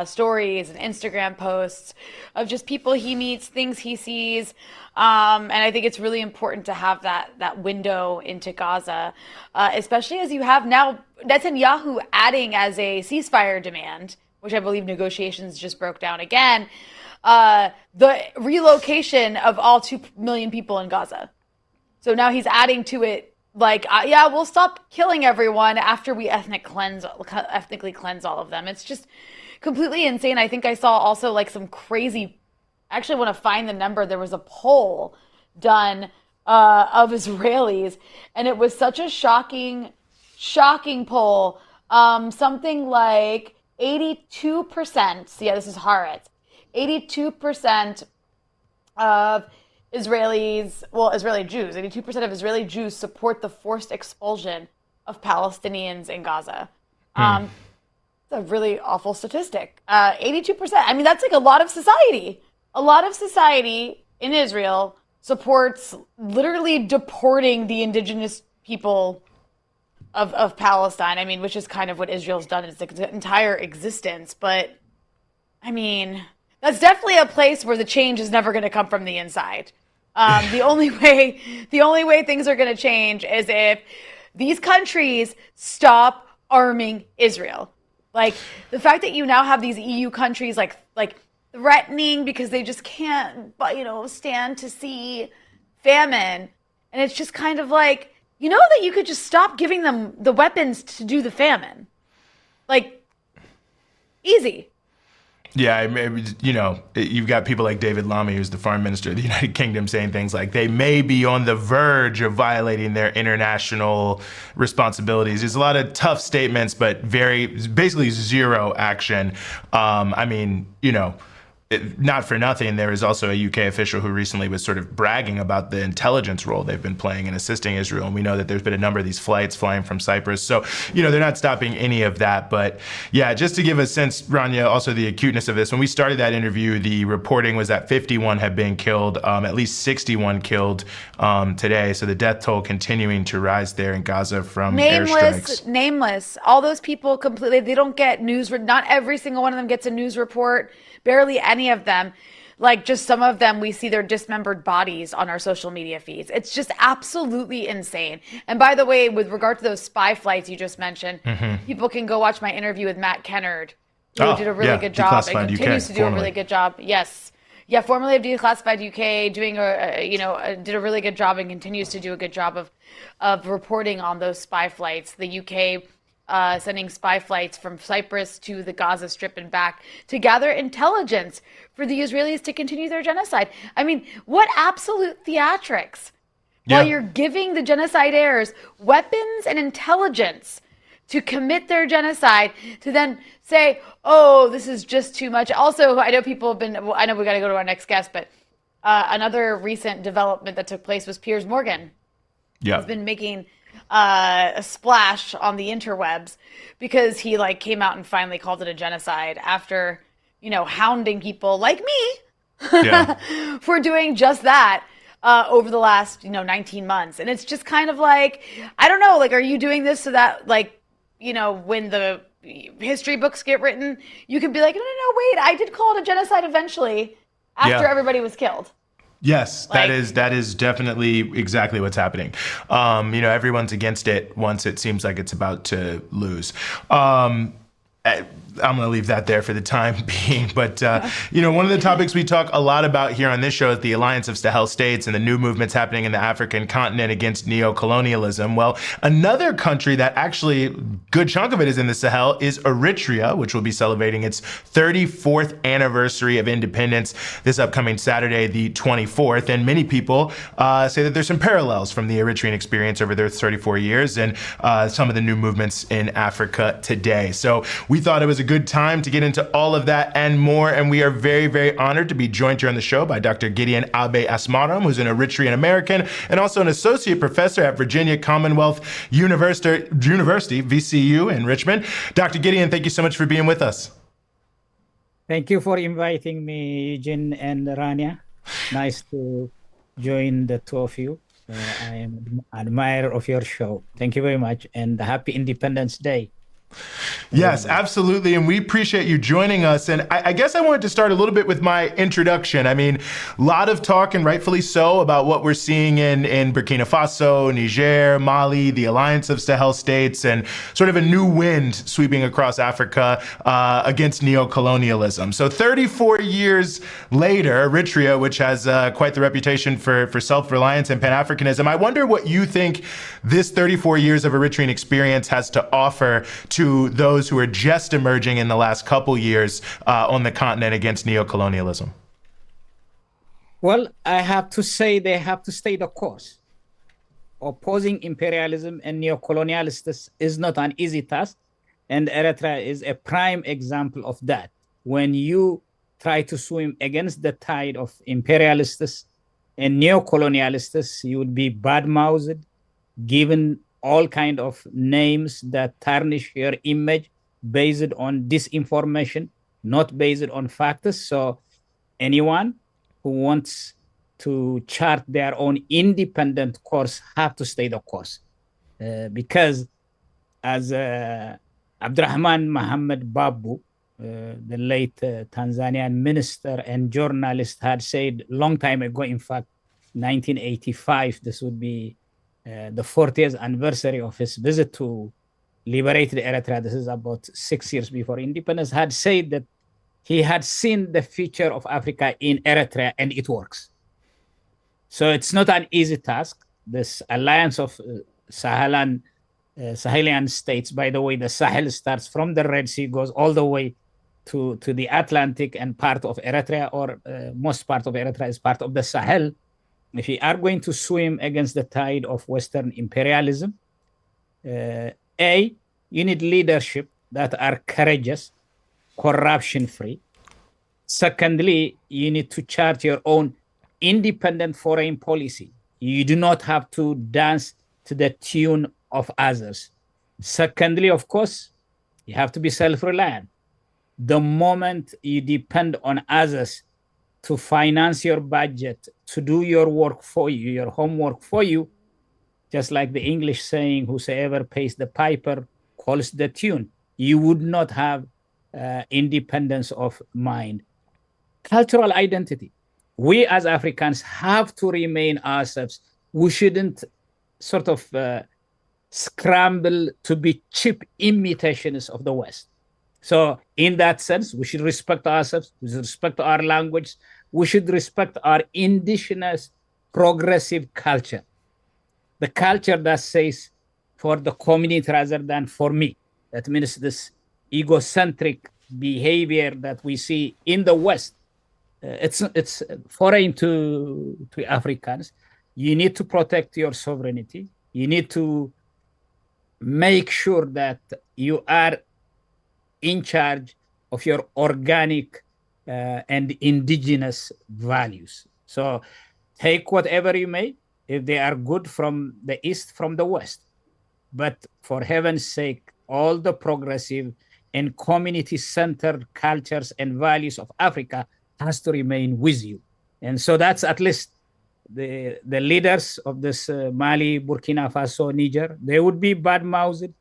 stories and Instagram posts of just people he meets, things he sees. And I think it's really important to have that window into Gaza, especially as you have now Netanyahu adding as a ceasefire demand, which I believe negotiations just broke down again, the relocation of all 2 million people in Gaza. So now he's adding to it, like, we'll stop killing everyone after we ethnically cleanse all of them. It's just completely insane. I think I saw also like some crazy, I actually want to find the number. There was a poll done of Israelis, and it was such a shocking poll. Something like 82%, this is Haaretz, 82% of Israeli Jews, 82% of Israeli Jews support the forced expulsion of Palestinians in Gaza. It's a really awful statistic. 82%. I mean, that's like a lot of society. A lot of society in Israel supports literally deporting the indigenous people of Palestine, I mean, which is kind of what Israel's done in its entire existence. But, I mean, That's definitely a place where the change is never going to come from the inside. The only way things are going to change is if these countries stop arming Israel. Like the fact that you now have these EU countries like threatening because they just can't, stand to see famine, and it's just kind of like, that you could just stop giving them the weapons to do the famine, like easy. Yeah, you've got people like David Lammy, who's the foreign minister of the United Kingdom, saying things like they may be on the verge of violating their international responsibilities. There's a lot of tough statements, but basically zero action. Not for nothing, there is also a UK official who recently was sort of bragging about the intelligence role they've been playing in assisting Israel. And we know that there's been a number of these flights flying from Cyprus. So, they're not stopping any of that. But yeah, just to give a sense, Rania, also the acuteness of this, when we started that interview, the reporting was that 51 had been killed, at least 61 killed today. So the death toll continuing to rise there in Gaza from airstrikes. Nameless. All those people completely, they don't get news. Not every single one of them gets a news report. Barely any of them. Like just some of them, we see their dismembered bodies on our social media feeds. It's just absolutely insane. And by the way, with regard to those spy flights you just mentioned, people can go watch my interview with Matt Kennard, who did a really good job and continues to do a really good job. Yes. Yeah, formerly of Declassified UK, did a really good job and continues to do a good job of reporting on those spy flights. The UK sending spy flights from Cyprus to the Gaza Strip and back to gather intelligence for the Israelis to continue their genocide. I mean, what absolute theatrics. Yeah. While you're giving the genocidaires weapons and intelligence to commit their genocide, to then say, oh, this is just too much. Also, I know people have been, I know we got to go to our next guest, but another recent development that took place was Piers Morgan. Yeah. He's been making a splash on the interwebs because he came out and finally called it a genocide after, hounding people like me for doing just that over the last, 19 months. And it's just kind of like, I don't know, are you doing this so that when the history books get written, you can be like, no, wait, I did call it a genocide eventually after everybody was killed. Yes, that is definitely exactly what's happening. Everyone's against it once it seems like it's about to lose. I'm going to leave that there for the time being. But, one of the topics we talk a lot about here on this show is the alliance of Sahel states and the new movements happening in the African continent against neo-colonialism. Well, another country that actually, good chunk of it is in the Sahel, is Eritrea, which will be celebrating its 34th anniversary of independence this upcoming Saturday, the 24th. And many people say that there's some parallels from the Eritrean experience over their 34 years and some of the new movements in Africa today. So we thought it was a good time to get into all of that and more, and we are very, very honored to be joined here on the show by Dr. Gideon Abe Asmaram, who's an Eritrean American and also an associate professor at Virginia Commonwealth University, VCU in Richmond. Dr. Gideon, thank you so much for being with us. Thank you for inviting me, Eugene and Rania. Nice to join the two of you. I am an admirer of your show. Thank you very much, and happy Independence Day. Yes, absolutely. And we appreciate you joining us. And I guess I wanted to start a little bit with my introduction. I mean, a lot of talk, and rightfully so, about what we're seeing in Burkina Faso, Niger, Mali, the alliance of Sahel states, and sort of a new wind sweeping across Africa against neo-colonialism. So 34 years later, Eritrea, which has quite the reputation for self-reliance and Pan-Africanism, I wonder what you think this 34 years of Eritrean experience has to offer to those who are just emerging in the last couple years on the continent against neocolonialism? Well, I have to say they have to stay the course. Opposing imperialism and neocolonialists is not an easy task, and Eritrea is a prime example of that. When you try to swim against the tide of imperialists and neocolonialists, you would be bad-mouthed, given all kind of names that tarnish your image based on disinformation, not based on facts. So anyone who wants to chart their own independent course have to stay the course. Because as Abdurrahman Mohammed Babu, the late Tanzanian minister and journalist, had said long time ago, in fact, 1985, this would be the 40th anniversary of his visit to liberated Eritrea. This is about 6 years before independence, had said that he had seen the future of Africa in Eritrea and it works. So it's not an easy task. This alliance of Sahelian states, by the way, the Sahel starts from the Red Sea, goes all the way to the Atlantic, and part of Eritrea, or most part of Eritrea, is part of the Sahel. If you are going to swim against the tide of Western imperialism, you need leadership that are courageous, corruption-free. Secondly, you need to chart your own independent foreign policy. You do not have to dance to the tune of others. Secondly, of course, you have to be self-reliant. The moment you depend on others to finance your budget, to do your work for you, your homework for you, just like the English saying, whosoever pays the piper calls the tune, you would not have independence of mind. Cultural identity. We as Africans have to remain ourselves. We shouldn't sort of scramble to be cheap imitations of the West. So in that sense, we should respect ourselves, we should respect our language, we should respect our indigenous progressive culture. The culture that says for the community rather than for me. That means this egocentric behavior that we see in the West. It's foreign to Africans. You need to protect your sovereignty. You need to make sure that you are in charge of your organic and indigenous values. So take whatever you may, if they are good from the East, from the West. But for heaven's sake, all the progressive and community-centered cultures and values of Africa has to remain with you. And so that's at least the leaders of this Mali, Burkina Faso, Niger. They would be bad-mouthed.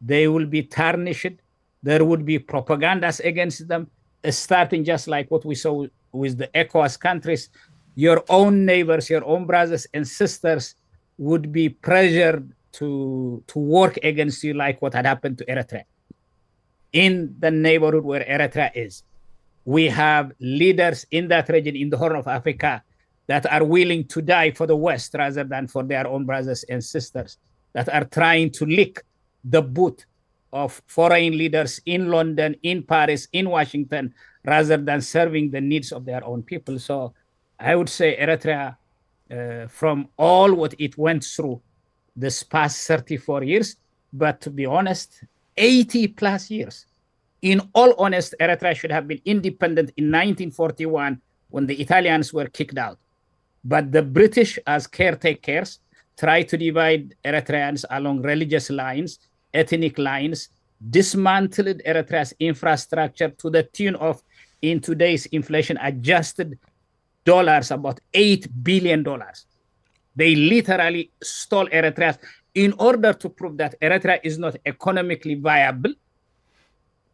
They will be tarnished. There would be propagandas against them, starting just like what we saw with the ECOWAS countries. Your own neighbors, your own brothers and sisters would be pressured to work against you, like what had happened to Eritrea. In the neighborhood where Eritrea is, we have leaders in that region, in the Horn of Africa, that are willing to die for the West rather than for their own brothers and sisters, that are trying to lick the boot of foreign leaders in London, in Paris, in Washington, rather than serving the needs of their own people. So I would say Eritrea, from all what it went through this past 34 years, but to be honest, 80 plus years. In all honesty, Eritrea should have been independent in 1941 when the Italians were kicked out. But the British, as caretakers, tried to divide Eritreans along religious lines, ethnic lines, dismantled Eritrea's infrastructure to the tune of, in today's inflation-adjusted dollars, about $8 billion. They literally stole Eritrea in order to prove that Eritrea is not economically viable.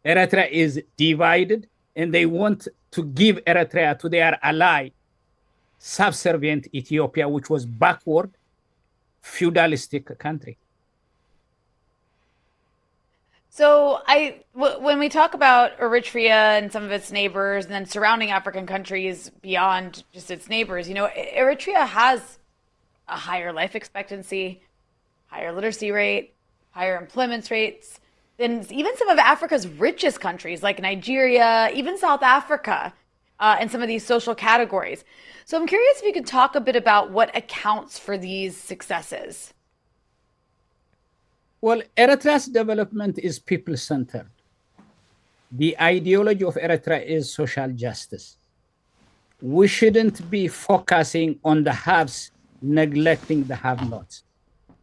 Eritrea is divided, and they want to give Eritrea to their ally, subservient Ethiopia, which was backward, feudalistic country. So when we talk about Eritrea and some of its neighbors and then surrounding African countries beyond just its neighbors, you know, Eritrea has a higher life expectancy, higher literacy rate, higher employment rates than even some of Africa's richest countries like Nigeria, even South Africa, and some of these social categories. So I'm curious if you could talk a bit about what accounts for these successes. Well, Eritrea's development is people-centered. The ideology of Eritrea is social justice. We shouldn't be focusing on the haves, neglecting the have-nots.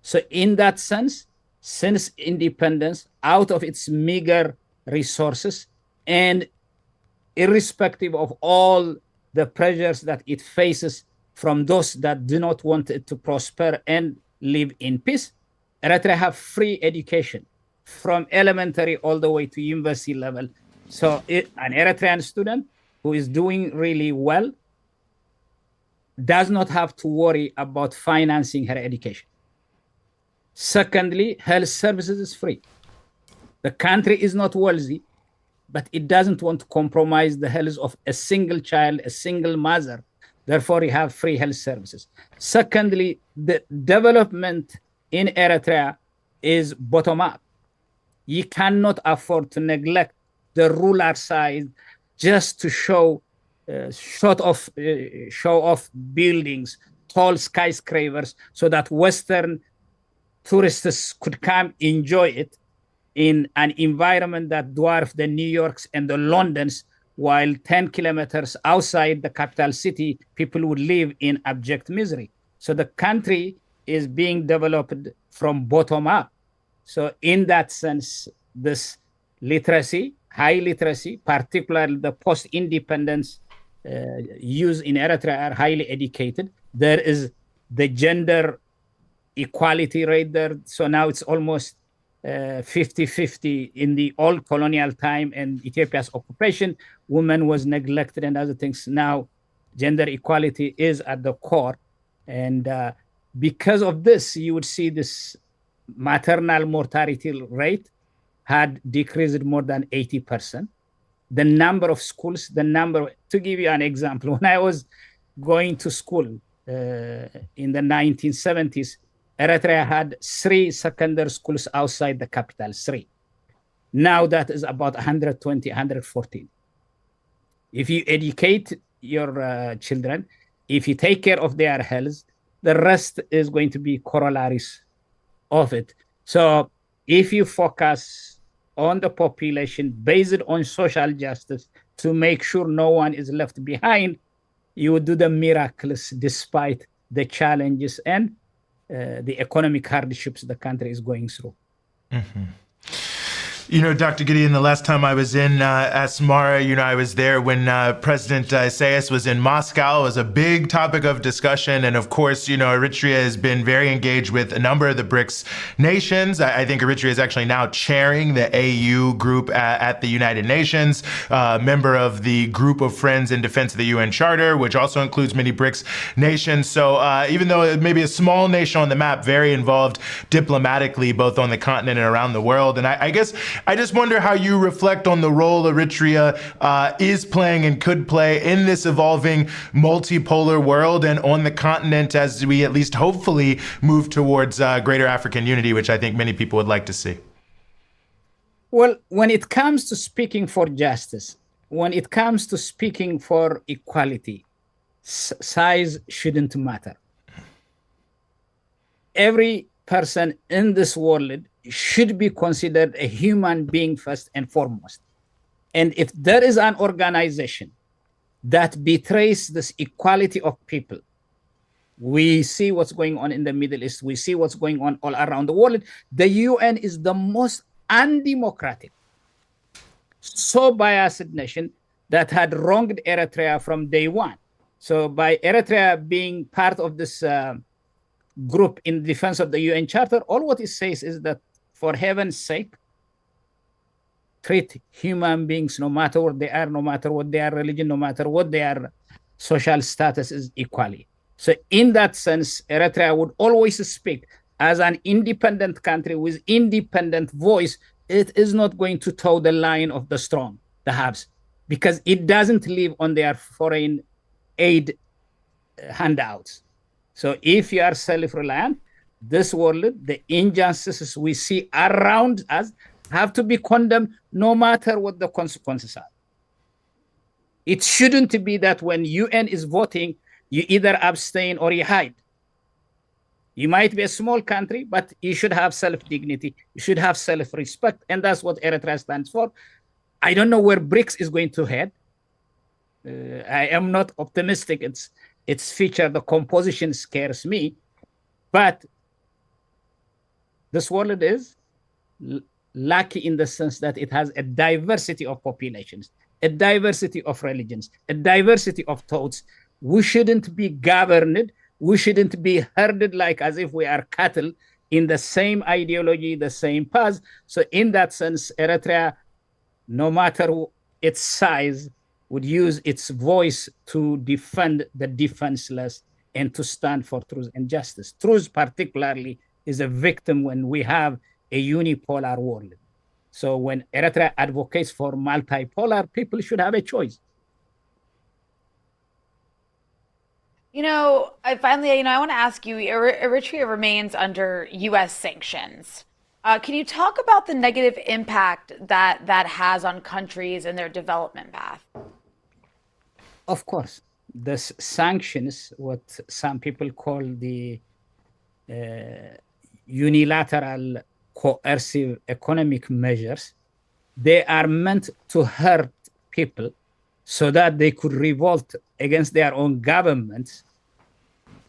So in that sense, since independence, out of its meager resources, and irrespective of all the pressures that it faces from those that do not want it to prosper and live in peace, Eritrea have free education from elementary all the way to university level, So an Eritrean student who is doing really well does not have to worry about financing her education. Secondly, health services is free. The country is not wealthy, but it doesn't want to compromise the health of a single child, a single mother. Therefore, you have free health services. Secondly, the development in Eritrea is bottom up. You cannot afford to neglect the rural side just to show off buildings, tall skyscrapers, so that Western tourists could come enjoy it in an environment that dwarfs the New Yorks and the Londons, while 10 kilometers outside the capital city, people would live in abject misery. So the country is being developed from bottom up. So in that sense, this literacy, high literacy, particularly the post-independence youth in Eritrea are highly educated. There is the gender equality rate there. So now it's almost 50-50. In the old colonial time and Ethiopia's occupation, women was neglected and other things. Now gender equality is at the core. And because of this, you would see this maternal mortality rate had decreased more than 80%. The number of schools, to give you an example, when I was going to school in the 1970s, Eritrea had 3 secondary schools outside the capital, 3. Now that is about 120, 114. If you educate your children, if you take care of their health, the rest is going to be corollaries of it. So if you focus on the population based on social justice to make sure no one is left behind, you would do the miracles despite the challenges and the economic hardships the country is going through. Mm-hmm. You know, Dr. Gideon, the last time I was in Asmara, I was there when President Isaias was in Moscow. It was a big topic of discussion. And of course, Eritrea has been very engaged with a number of the BRICS nations. I think Eritrea is actually now chairing the AU group at the United Nations, member of the Group of Friends in Defense of the UN Charter, which also includes many BRICS nations. So even though it may be a small nation on the map, very involved diplomatically, both on the continent and around the world. And I guess I just wonder how you reflect on the role Eritrea is playing and could play in this evolving multipolar world and on the continent as we at least hopefully move towards greater African unity, which I think many people would like to see. Well, when it comes to speaking for justice, when it comes to speaking for equality, size shouldn't matter. Every person in this world should be considered a human being first and foremost. And if there is an organization that betrays this equality of people, we see what's going on in the Middle East, we see what's going on all around the world. The UN is the most undemocratic, so biased nation that had wronged Eritrea from day one. So by Eritrea being part of this group in defense of the UN Charter, all what it says is that for heaven's sake, treat human beings, no matter what they are, no matter what their religion, no matter what their social status is, equally. So in that sense, Eritrea would always speak as an independent country with independent voice. It is not going to toe the line of the strong, the haves, because it doesn't live on their foreign aid handouts. So if you are self-reliant, this world, the injustices we see around us have to be condemned no matter what the consequences are. It shouldn't be that when UN is voting, you either abstain or you hide. You might be a small country, but you should have self-dignity. You should have self-respect. And that's what Eritrea stands for. I don't know where BRICS is going to head. I am not optimistic. Its feature, the composition scares me. But this world is lucky in the sense that it has a diversity of populations, a diversity of religions, a diversity of thoughts. We shouldn't be governed. We shouldn't be herded like as if we are cattle in the same ideology, the same path. So in that sense, Eritrea, no matter its size, would use its voice to defend the defenseless and to stand for truth and justice. Truth, particularly, is a victim when we have a unipolar world. So when Eritrea advocates for multipolar, people should have a choice. I want to ask you, Eritrea remains under U.S. sanctions. Can you talk about the negative impact that has on countries and their development path? Of course, the sanctions, what some people call the unilateral coercive economic measures, they are meant to hurt people so that they could revolt against their own governments,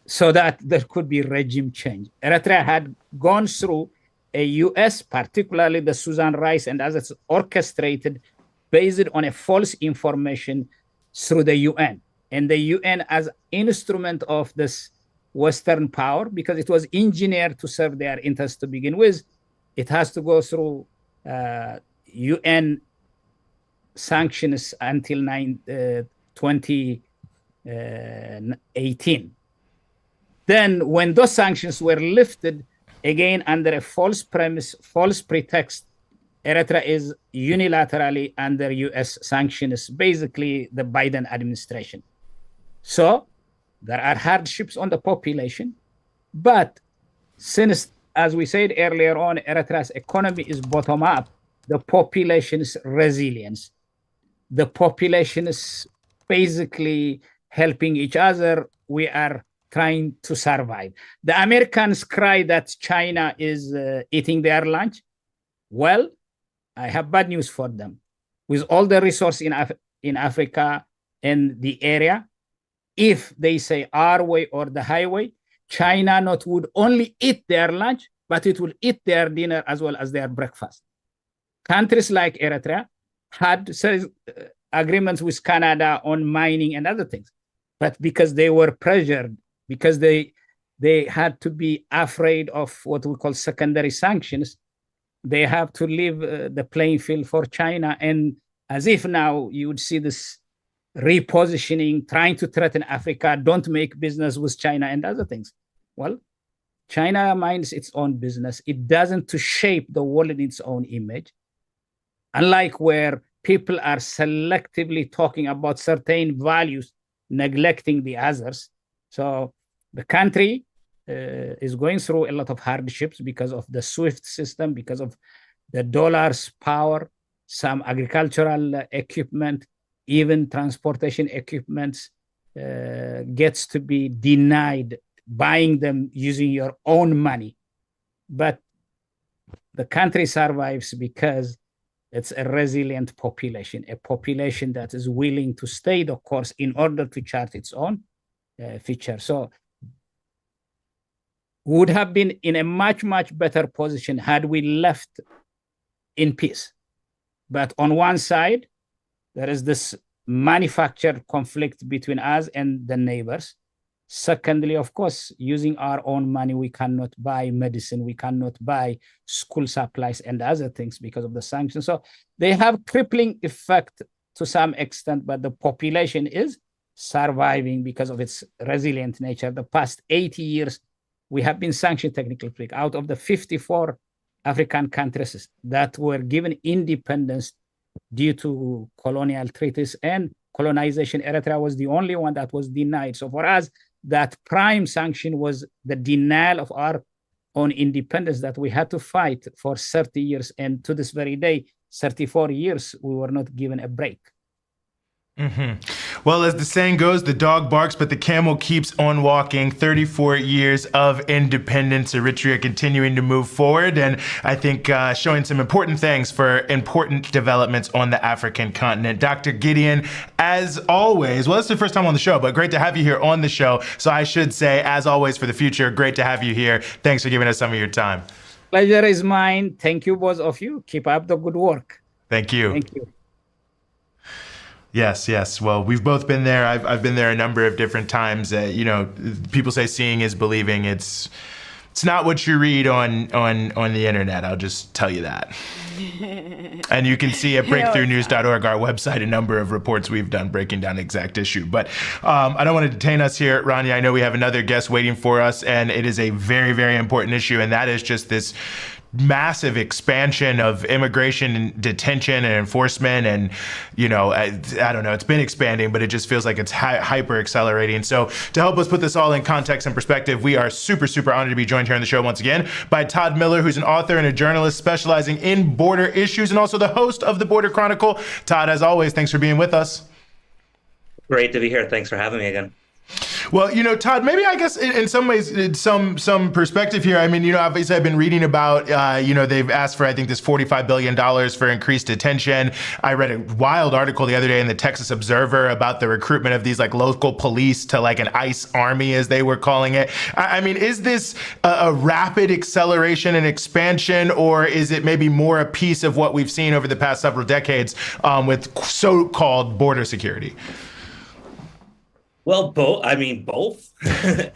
so that there could be regime change. Eritrea had gone through a US, particularly the Susan Rice and others, orchestrated based on a false information through the UN. And the UN as instrument of this Western power, because it was engineered to serve their interests to begin with, it has to go through UN sanctions until 2018. Then when those sanctions were lifted, again under a false premise, false pretext, Eritrea is unilaterally under US sanctions, basically the Biden administration. So there are hardships on the population, but since, as we said earlier on, Eritrea's economy is bottom up, the population's resilience, the population is basically helping each other. We are trying to survive. The Americans cry that China is eating their lunch. Well, I have bad news for them. With all the resources in Africa and the area, if they say our way or the highway, China not would only eat their lunch, but it will eat their dinner as well as their breakfast. Countries like Eritrea had agreements with Canada on mining and other things, but because they were pressured, because they had to be afraid of what we call secondary sanctions, they have to leave the playing field for China. And as if now you would see this repositioning, trying to threaten Africa, don't make business with China and other things. Well, China minds its own business. It doesn't to shape the world in its own image. Unlike where people are selectively talking about certain values, neglecting the others. So the country is going through a lot of hardships because of the SWIFT system, because of the dollar's power, some agricultural equipment, even transportation equipments gets to be denied, buying them using your own money. But the country survives because it's a resilient population, a population that is willing to stay the course in order to chart its own future. So would have been in a much, much better position had we left in peace. But on one side, there is this manufactured conflict between us and the neighbors. Secondly, of course, using our own money, we cannot buy medicine, we cannot buy school supplies and other things because of the sanctions. So they have crippling effect to some extent, but the population is surviving because of its resilient nature. The past 80 years, we have been sanctioned technically. Out of the 54 African countries that were given independence due to colonial treaties and colonization, Eritrea was the only one that was denied. So for us, that prime sanction was the denial of our own independence that we had to fight for 30 years. And to this very day, 34 years, we were not given a break. Mm-hmm. Well, as the saying goes, the dog barks, but the camel keeps on walking. 34 years of independence, Eritrea continuing to move forward, and I think showing some important things for important developments on the African continent. Dr. Gideon, as always, well, it's the first time on the show, but great to have you here on the show. So I should say, as always, for the future, great to have you here. Thanks for giving us some of your time. Pleasure is mine. Thank you, both of you. Keep up the good work. Thank you. Thank you. Yes. Well, we've both been there. I've been there a number of different times. People say seeing is believing. It's not what you read on the internet. I'll just tell you that. And you can see at breakthroughnews.org, our website, a number of reports we've done breaking down the exact issue. But I don't want to detain us here, Rania. I know we have another guest waiting for us, and it is a very, very important issue, and that is just this massive expansion of immigration and detention and enforcement. And, I don't know, it's been expanding, but it just feels like it's hyper accelerating. So to help us put this all in context and perspective, we are super, super honored to be joined here on the show once again by Todd Miller, who's an author and a journalist specializing in border issues and also the host of the Border Chronicle. Todd, as always, thanks for being with us. Great to be here. Thanks for having me again. Well, Todd, maybe I guess in some ways, some perspective here. I mean, obviously I've been reading about, they've asked for, I think, this $45 billion for increased detention. I read a wild article the other day in the Texas Observer about the recruitment of these local police to an ICE army, as they were calling it. I mean, is this a rapid acceleration and expansion, or is it maybe more a piece of what we've seen over the past several decades with so-called border security? Well, both. I mean, both. A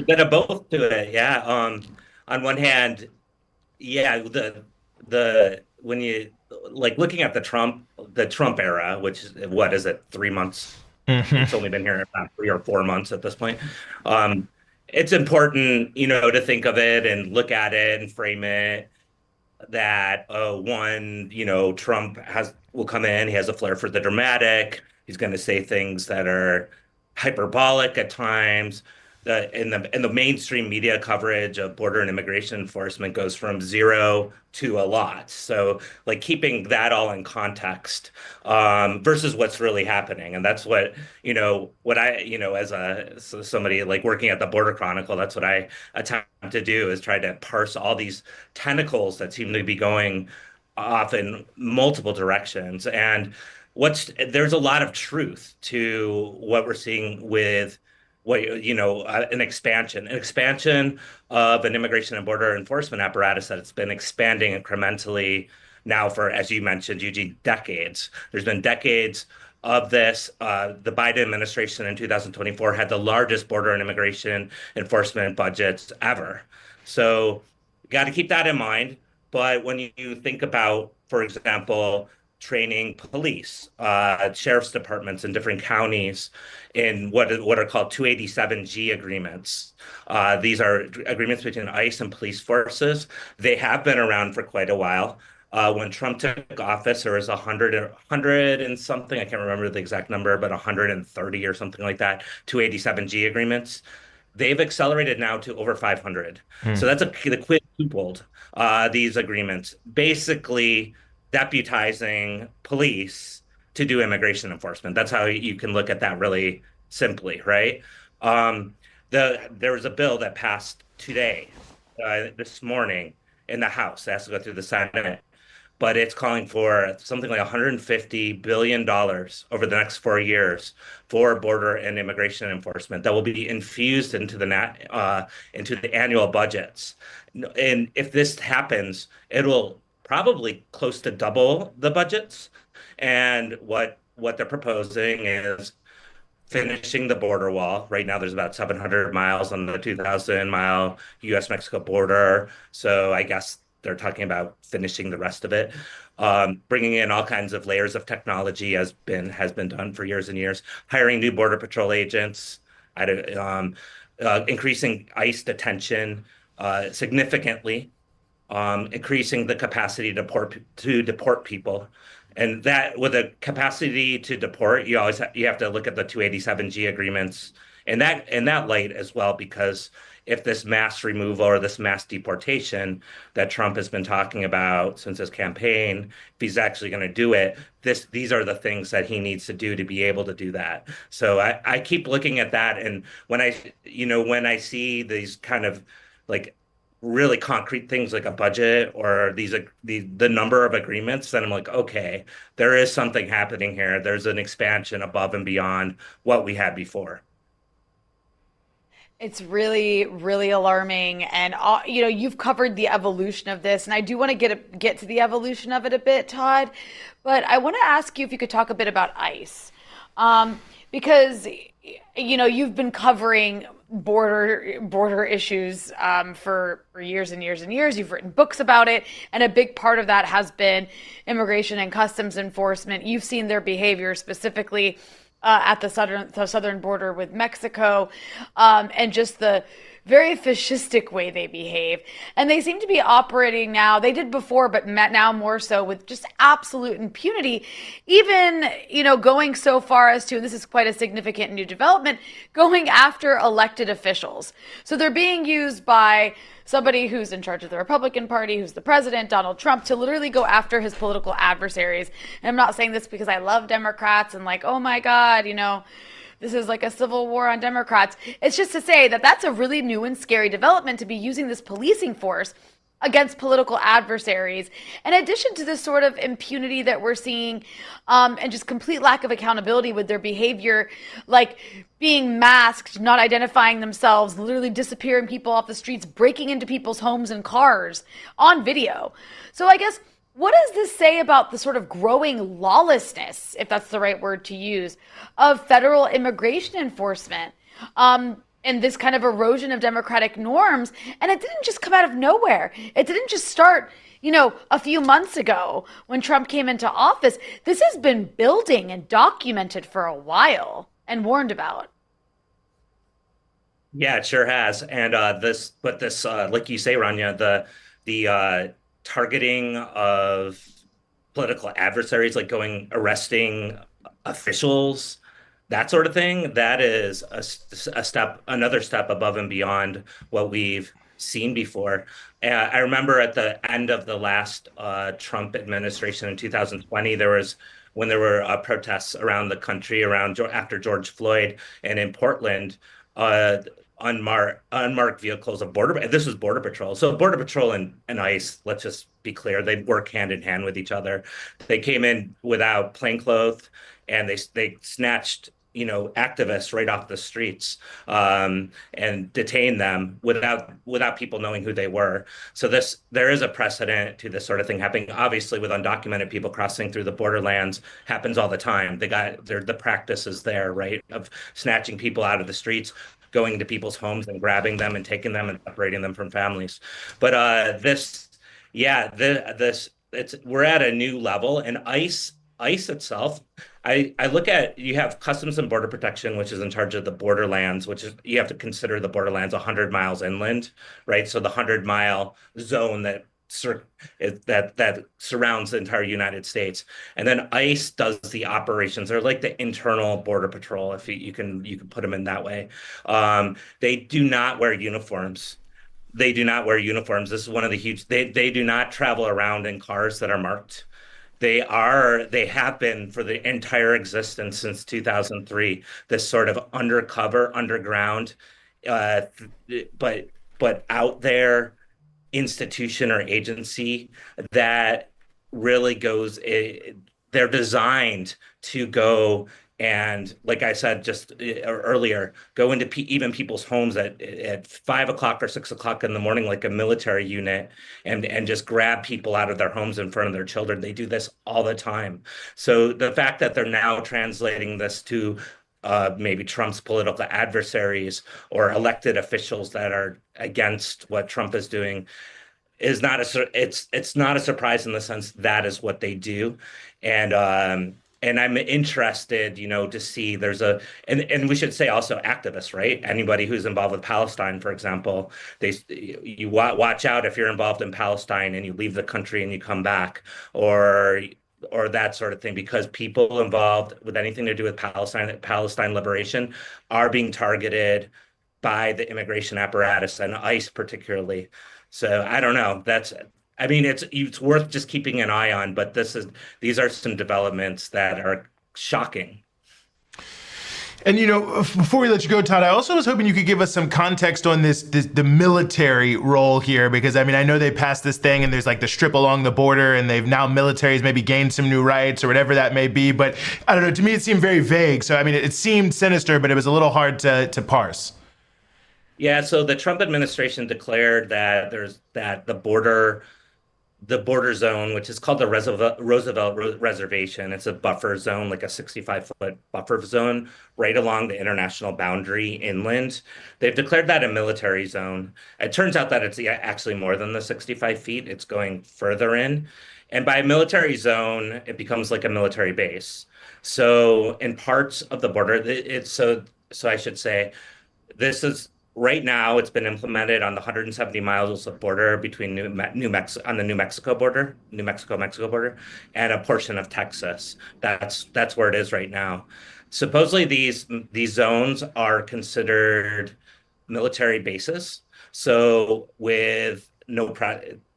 bit of both to it. Yeah. On one hand, yeah, the when you looking at the Trump era, which is what is it, 3 months? Mm-hmm. It's only been here about 3 or 4 months at this point. It's important, to think of it and look at it and frame it that Trump will come in. He has a flair for the dramatic. He's going to say things that are hyperbolic at times. And the mainstream media coverage of border and immigration enforcement goes from zero to a lot. So keeping that all in context versus what's really happening. And that's what as somebody working at the Border Chronicle, that's what I attempt to do, is try to parse all these tentacles that seem to be going off in multiple directions. And there's a lot of truth to what we're seeing with an expansion of an immigration and border enforcement apparatus that's been expanding incrementally now for, as you mentioned, Eugene, decades. There's been decades of this. The Biden administration in 2024 had the largest border and immigration enforcement budgets ever. So you got to keep that in mind. But when you think about, for example, training police, sheriff's departments in different counties in what are called 287G agreements. These are agreements between ICE and police forces. They have been around for quite a while. When Trump took office, there was 100 and something, I can't remember the exact number, but 130 or something like that, 287G agreements. They've accelerated now to over 500. So that's the quadrupled these agreements, basically deputizing police to do immigration enforcement. That's how you can look at that really simply, right? There was a bill that passed today, this morning in the House. It has to go through the Senate, but it's calling for something like $150 billion over the next 4 years for border and immigration enforcement that will be infused into the annual budgets. And if this happens, it'll probably close to double the budgets. And what they're proposing is finishing the border wall. Right now, there's about 700 miles on the 2,000-mile U.S.-Mexico border. So I guess they're talking about finishing the rest of it. Bringing in all kinds of layers of technology has been done for years and years. Hiring new Border Patrol agents, increasing ICE detention significantly. Increasing the capacity to deport people. And that, with a capacity to deport, you have to look at the 287G agreements in that light as well, because if this mass removal or this mass deportation that Trump has been talking about since his campaign, if he's actually going to do it, these are the things that he needs to do to be able to do that. So I keep looking at that, and when I see these kind of really concrete things like a budget or the number of agreements, then I'm like, okay, there is something happening here. There's an expansion above and beyond what we had before. It's really, really alarming. And, you've covered the evolution of this, and I do want to get to the evolution of it a bit, Todd. But I want to ask you if you could talk a bit about ICE. Because, you've been covering border issues for years and years and years. You've written books about it, and a big part of that has been immigration and customs enforcement. You've seen their behavior specifically at the southern border with Mexico, and just the very fascistic way they behave. And they seem to be operating now, they did before, but now more so, with just absolute impunity, even, going so far as to, and this is quite a significant new development, going after elected officials. So they're being used by somebody who's in charge of the Republican Party, who's the president, Donald Trump, to literally go after his political adversaries. And I'm not saying this because I love Democrats and oh my God, this is like a civil war on Democrats. It's just to say that that's a really new and scary development, to be using this policing force against political adversaries. In addition to this sort of impunity that we're seeing, and just complete lack of accountability with their behavior, like being masked, not identifying themselves, literally disappearing people off the streets, breaking into people's homes and cars on video. So I guess, what does this say about the sort of growing lawlessness, if that's the right word to use, of federal immigration enforcement, and this kind of erosion of democratic norms? And it didn't just come out of nowhere. It didn't just start, a few months ago when Trump came into office. This has been building and documented for a while and warned about. Yeah, it sure has. And this, like you say, Rania, the targeting of political adversaries, like arresting officials, that sort of thing, that is another step above and beyond what we've seen before. I remember at the end of the last Trump administration in 2020, when there were protests around the country after George Floyd, and in Portland, unmarked vehicles of this was Border Patrol. So Border Patrol and ICE, let's just be clear, they work hand in hand with each other. They came in without plainclothes, and they snatched activists right off the streets, and detained them without people knowing who they were. So there is a precedent to this sort of thing happening. Obviously, with undocumented people crossing through the borderlands, happens all the time. The practice is there, right, of snatching people out of the streets, going to people's homes and grabbing them and taking them and separating them from families. But we're at a new level, and ICE itself, I look at, you have Customs and Border Protection, which is in charge of the borderlands, which is, you have to consider the borderlands 100 miles inland, right? So the 100-mile zone that surrounds the entire United States. And then ICE does the operations. They're like the internal border patrol, if you can put them in that way. They do not wear uniforms. They do not wear uniforms. This is one of the huge, they do not travel around in cars that are marked. They have been for the entire existence since 2003, this sort of undercover, underground, but out there institution or agency that really they're designed to go and, like I said just earlier, go into even people's homes at 5 o'clock or 6 o'clock in the morning, like a military unit, and just grab people out of their homes in front of their children. They do this all the time. So the fact that they're now translating this to maybe Trump's political adversaries or elected officials that are against what Trump is doing is it's not a surprise, in the sense that is what they do. And I'm interested, to see and we should say also activists, right? Anybody who's involved with Palestine, for example, you watch out if you're involved in Palestine and you leave the country and you come back, or that sort of thing, because people involved with anything to do with Palestine liberation are being targeted by the immigration apparatus and ICE particularly. So I don't know. It's worth just keeping an eye on, but these are some developments that are shocking. And, before we let you go, Todd, I also was hoping you could give us some context on the military role here, because, I know they passed this thing and there's like the strip along the border, and they've now military's maybe gained some new rights or whatever that may be. But I don't know, to me, it seemed very vague. So, it seemed sinister, but it was a little hard to parse. Yeah, so the Trump administration declared that the border the border zone, which is called the Roosevelt Reservation. It's a buffer zone, like a 65-foot buffer zone right along the international boundary inland. They've declared that a military zone. It turns out that it's actually more than the 65 feet. It's going further in. And by military zone, it becomes like a military base. So in parts of the border, so I should say, this is right now. It's been implemented on the 170 miles of border between New Mexico on the New Mexico border, New Mexico border, and a portion of Texas. That's where it is right now. Supposedly, these zones are considered military bases. So with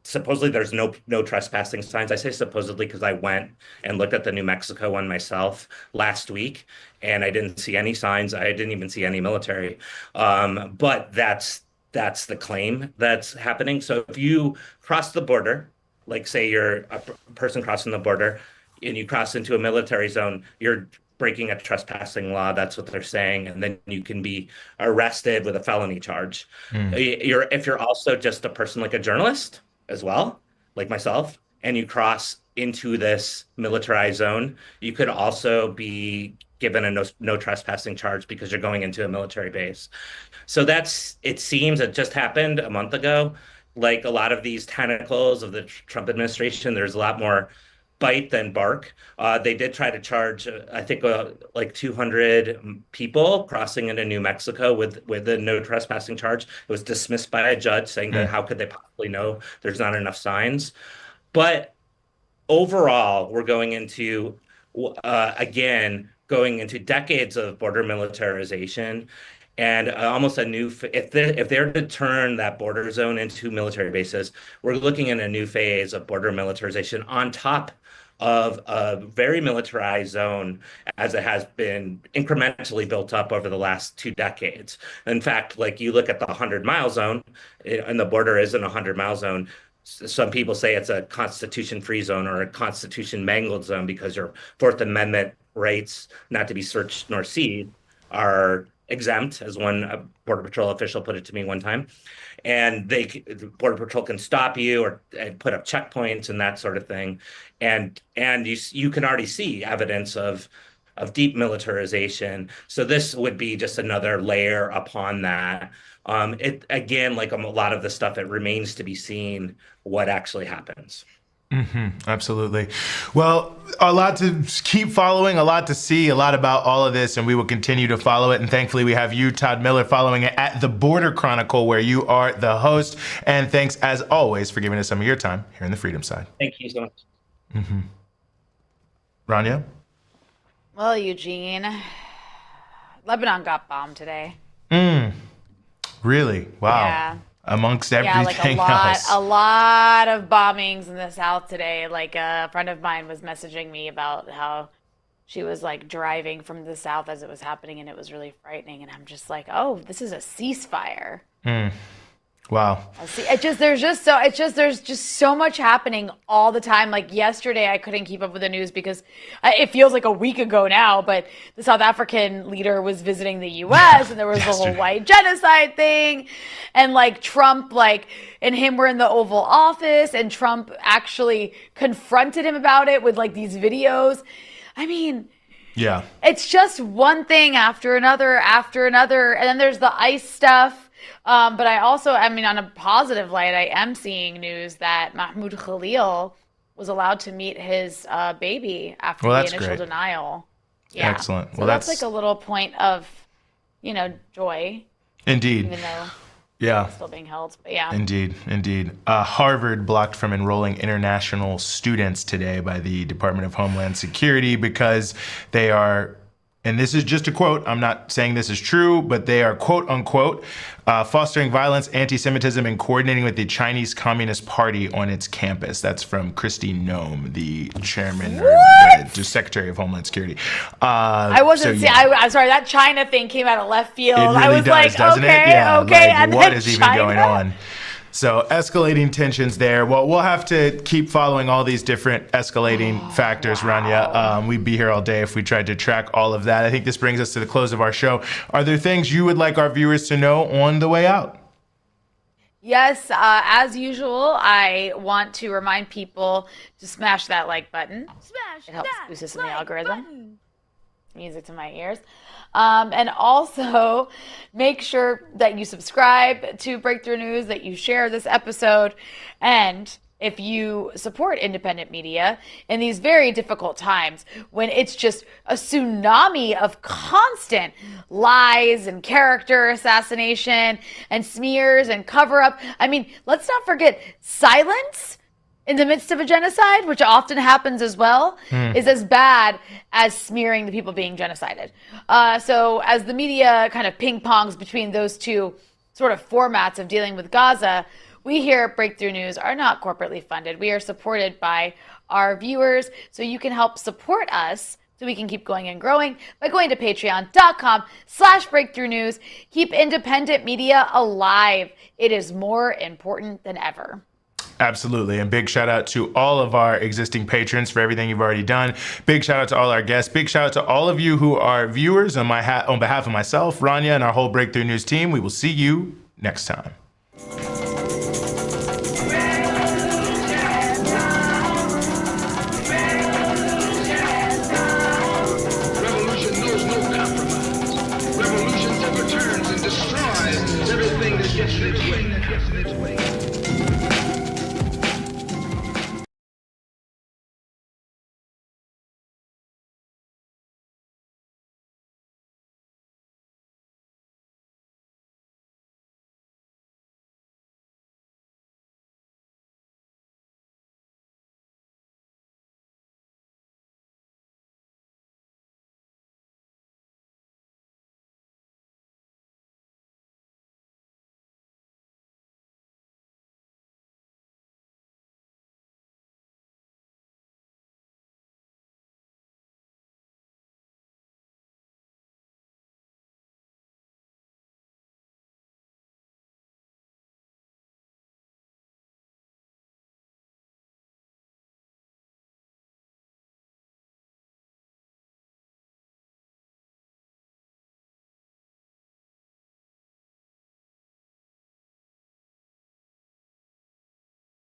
supposedly there's no trespassing signs. I say supposedly because I went and looked at the New Mexico one myself last week, and I didn't see any signs. I didn't even see any military. But that's the claim that's happening. So if you cross the border, like say you're a person crossing the border, and you cross into a military zone, you're breaking a trespassing law. That's what they're saying, and then you can be arrested with a felony charge. If you're also just a person like a journalist as well, like myself, and you cross into this militarized zone, you could also be given a no trespassing charge because you're going into a military base. So it seems it just happened a month ago. Like a lot of these tentacles of the Trump administration, there's a lot more bite than bark. They did try to charge, I think, like 200 people crossing into New Mexico with a no trespassing charge. It was dismissed by a judge, saying that how could they possibly know there's not enough signs? But overall, we're going into decades of border militarization. And almost a new, if they're to turn that border zone into military bases, we're looking at a new phase of border militarization on top of a very militarized zone as it has been incrementally built up over the last 2 decades. In fact, like you look at the 100-mile zone, and the border isn't a 100-mile zone. Some people say it's a constitution-free zone or a constitution-mangled zone because your Fourth Amendment rights not to be searched nor seized are exempt, as one Border Patrol official put it to me one time. And the Border Patrol can stop you and put up checkpoints and that sort of thing. And you can already see evidence of deep militarization. So this would be just another layer upon that. It again, like a lot of the stuff, it remains to be seen what actually happens. Absolutely. Well, a lot to keep following, a lot to see, a lot about all of this, and we will continue to follow it. And thankfully, we have you, Todd Miller, following it at The Border Chronicle, where you are the host. And thanks, as always, for giving us some of your time here in the Freedom Side. Thank you so much. Rania? Well, Eugene, Lebanon got bombed today. Really? Wow. Yeah. Amongst everything else. A lot of bombings in the South today. Like a friend of mine was messaging me about how she was like driving from the South as it was happening, and it was really frightening. And I'm just like, oh, this is a ceasefire. Wow. There's just so much happening all the time. Like yesterday, I couldn't keep up with the news because it feels like a week ago now, but the South African leader was visiting the U.S. and there was the whole white genocide thing. And like Trump, and him were in the Oval Office, and Trump actually confronted him about it with like these videos. I mean, yeah, it's just one thing after another. And then there's the ICE stuff. But I also, on a positive light, I am seeing news that Mahmoud Khalil was allowed to meet his baby after the initial denial. Yeah. Excellent. So that's like a little point of, joy. Indeed. Even though it's still being held. But yeah. Indeed. Harvard blocked from enrolling international students today by the Department of Homeland Security because they are, and this is just a quote, I'm not saying this is true, but they are, quote unquote, fostering violence, anti-Semitism, and coordinating with the Chinese Communist Party on its campus. That's from Kristi Noem, the chairman, or the Secretary of Homeland Security. I'm sorry, that China thing came out of left field. It really I was does, doesn't it? Yeah, okay. Like, And what then is even China? going on? So escalating tensions there. Well, we'll have to keep following all these different escalating factors, Rania. We'd be here all day if we tried to track all of that. I think this brings us to the close of our show. Are there things you would like our viewers to know on the way out? Yes, as usual, I want to remind people to smash that like button. Smash It helps that boost us in the like algorithm. button. Music to my ears. And also make sure that you subscribe to Breakthrough News, that you share this episode, and if you support independent media in these very difficult times when it's just a tsunami of constant lies and character assassination and smears and cover up. I mean, let's not forget silence in the midst of a genocide, which often happens as well, is as bad as smearing the people being genocided. So as the media kind of ping-pongs between those two sort of formats of dealing with Gaza, we here at Breakthrough News are not corporately funded. We are supported by our viewers, so you can help support us so we can keep going and growing by going to patreon.com/breakthrough news. Keep independent media alive. It is more important than ever. Absolutely. And big shout out to all of our existing patrons for everything you've already done. Big shout out to all our guests. Big shout out to all of you who are viewers on behalf of myself, Rania, and our whole Breakthrough News team. We will see you next time.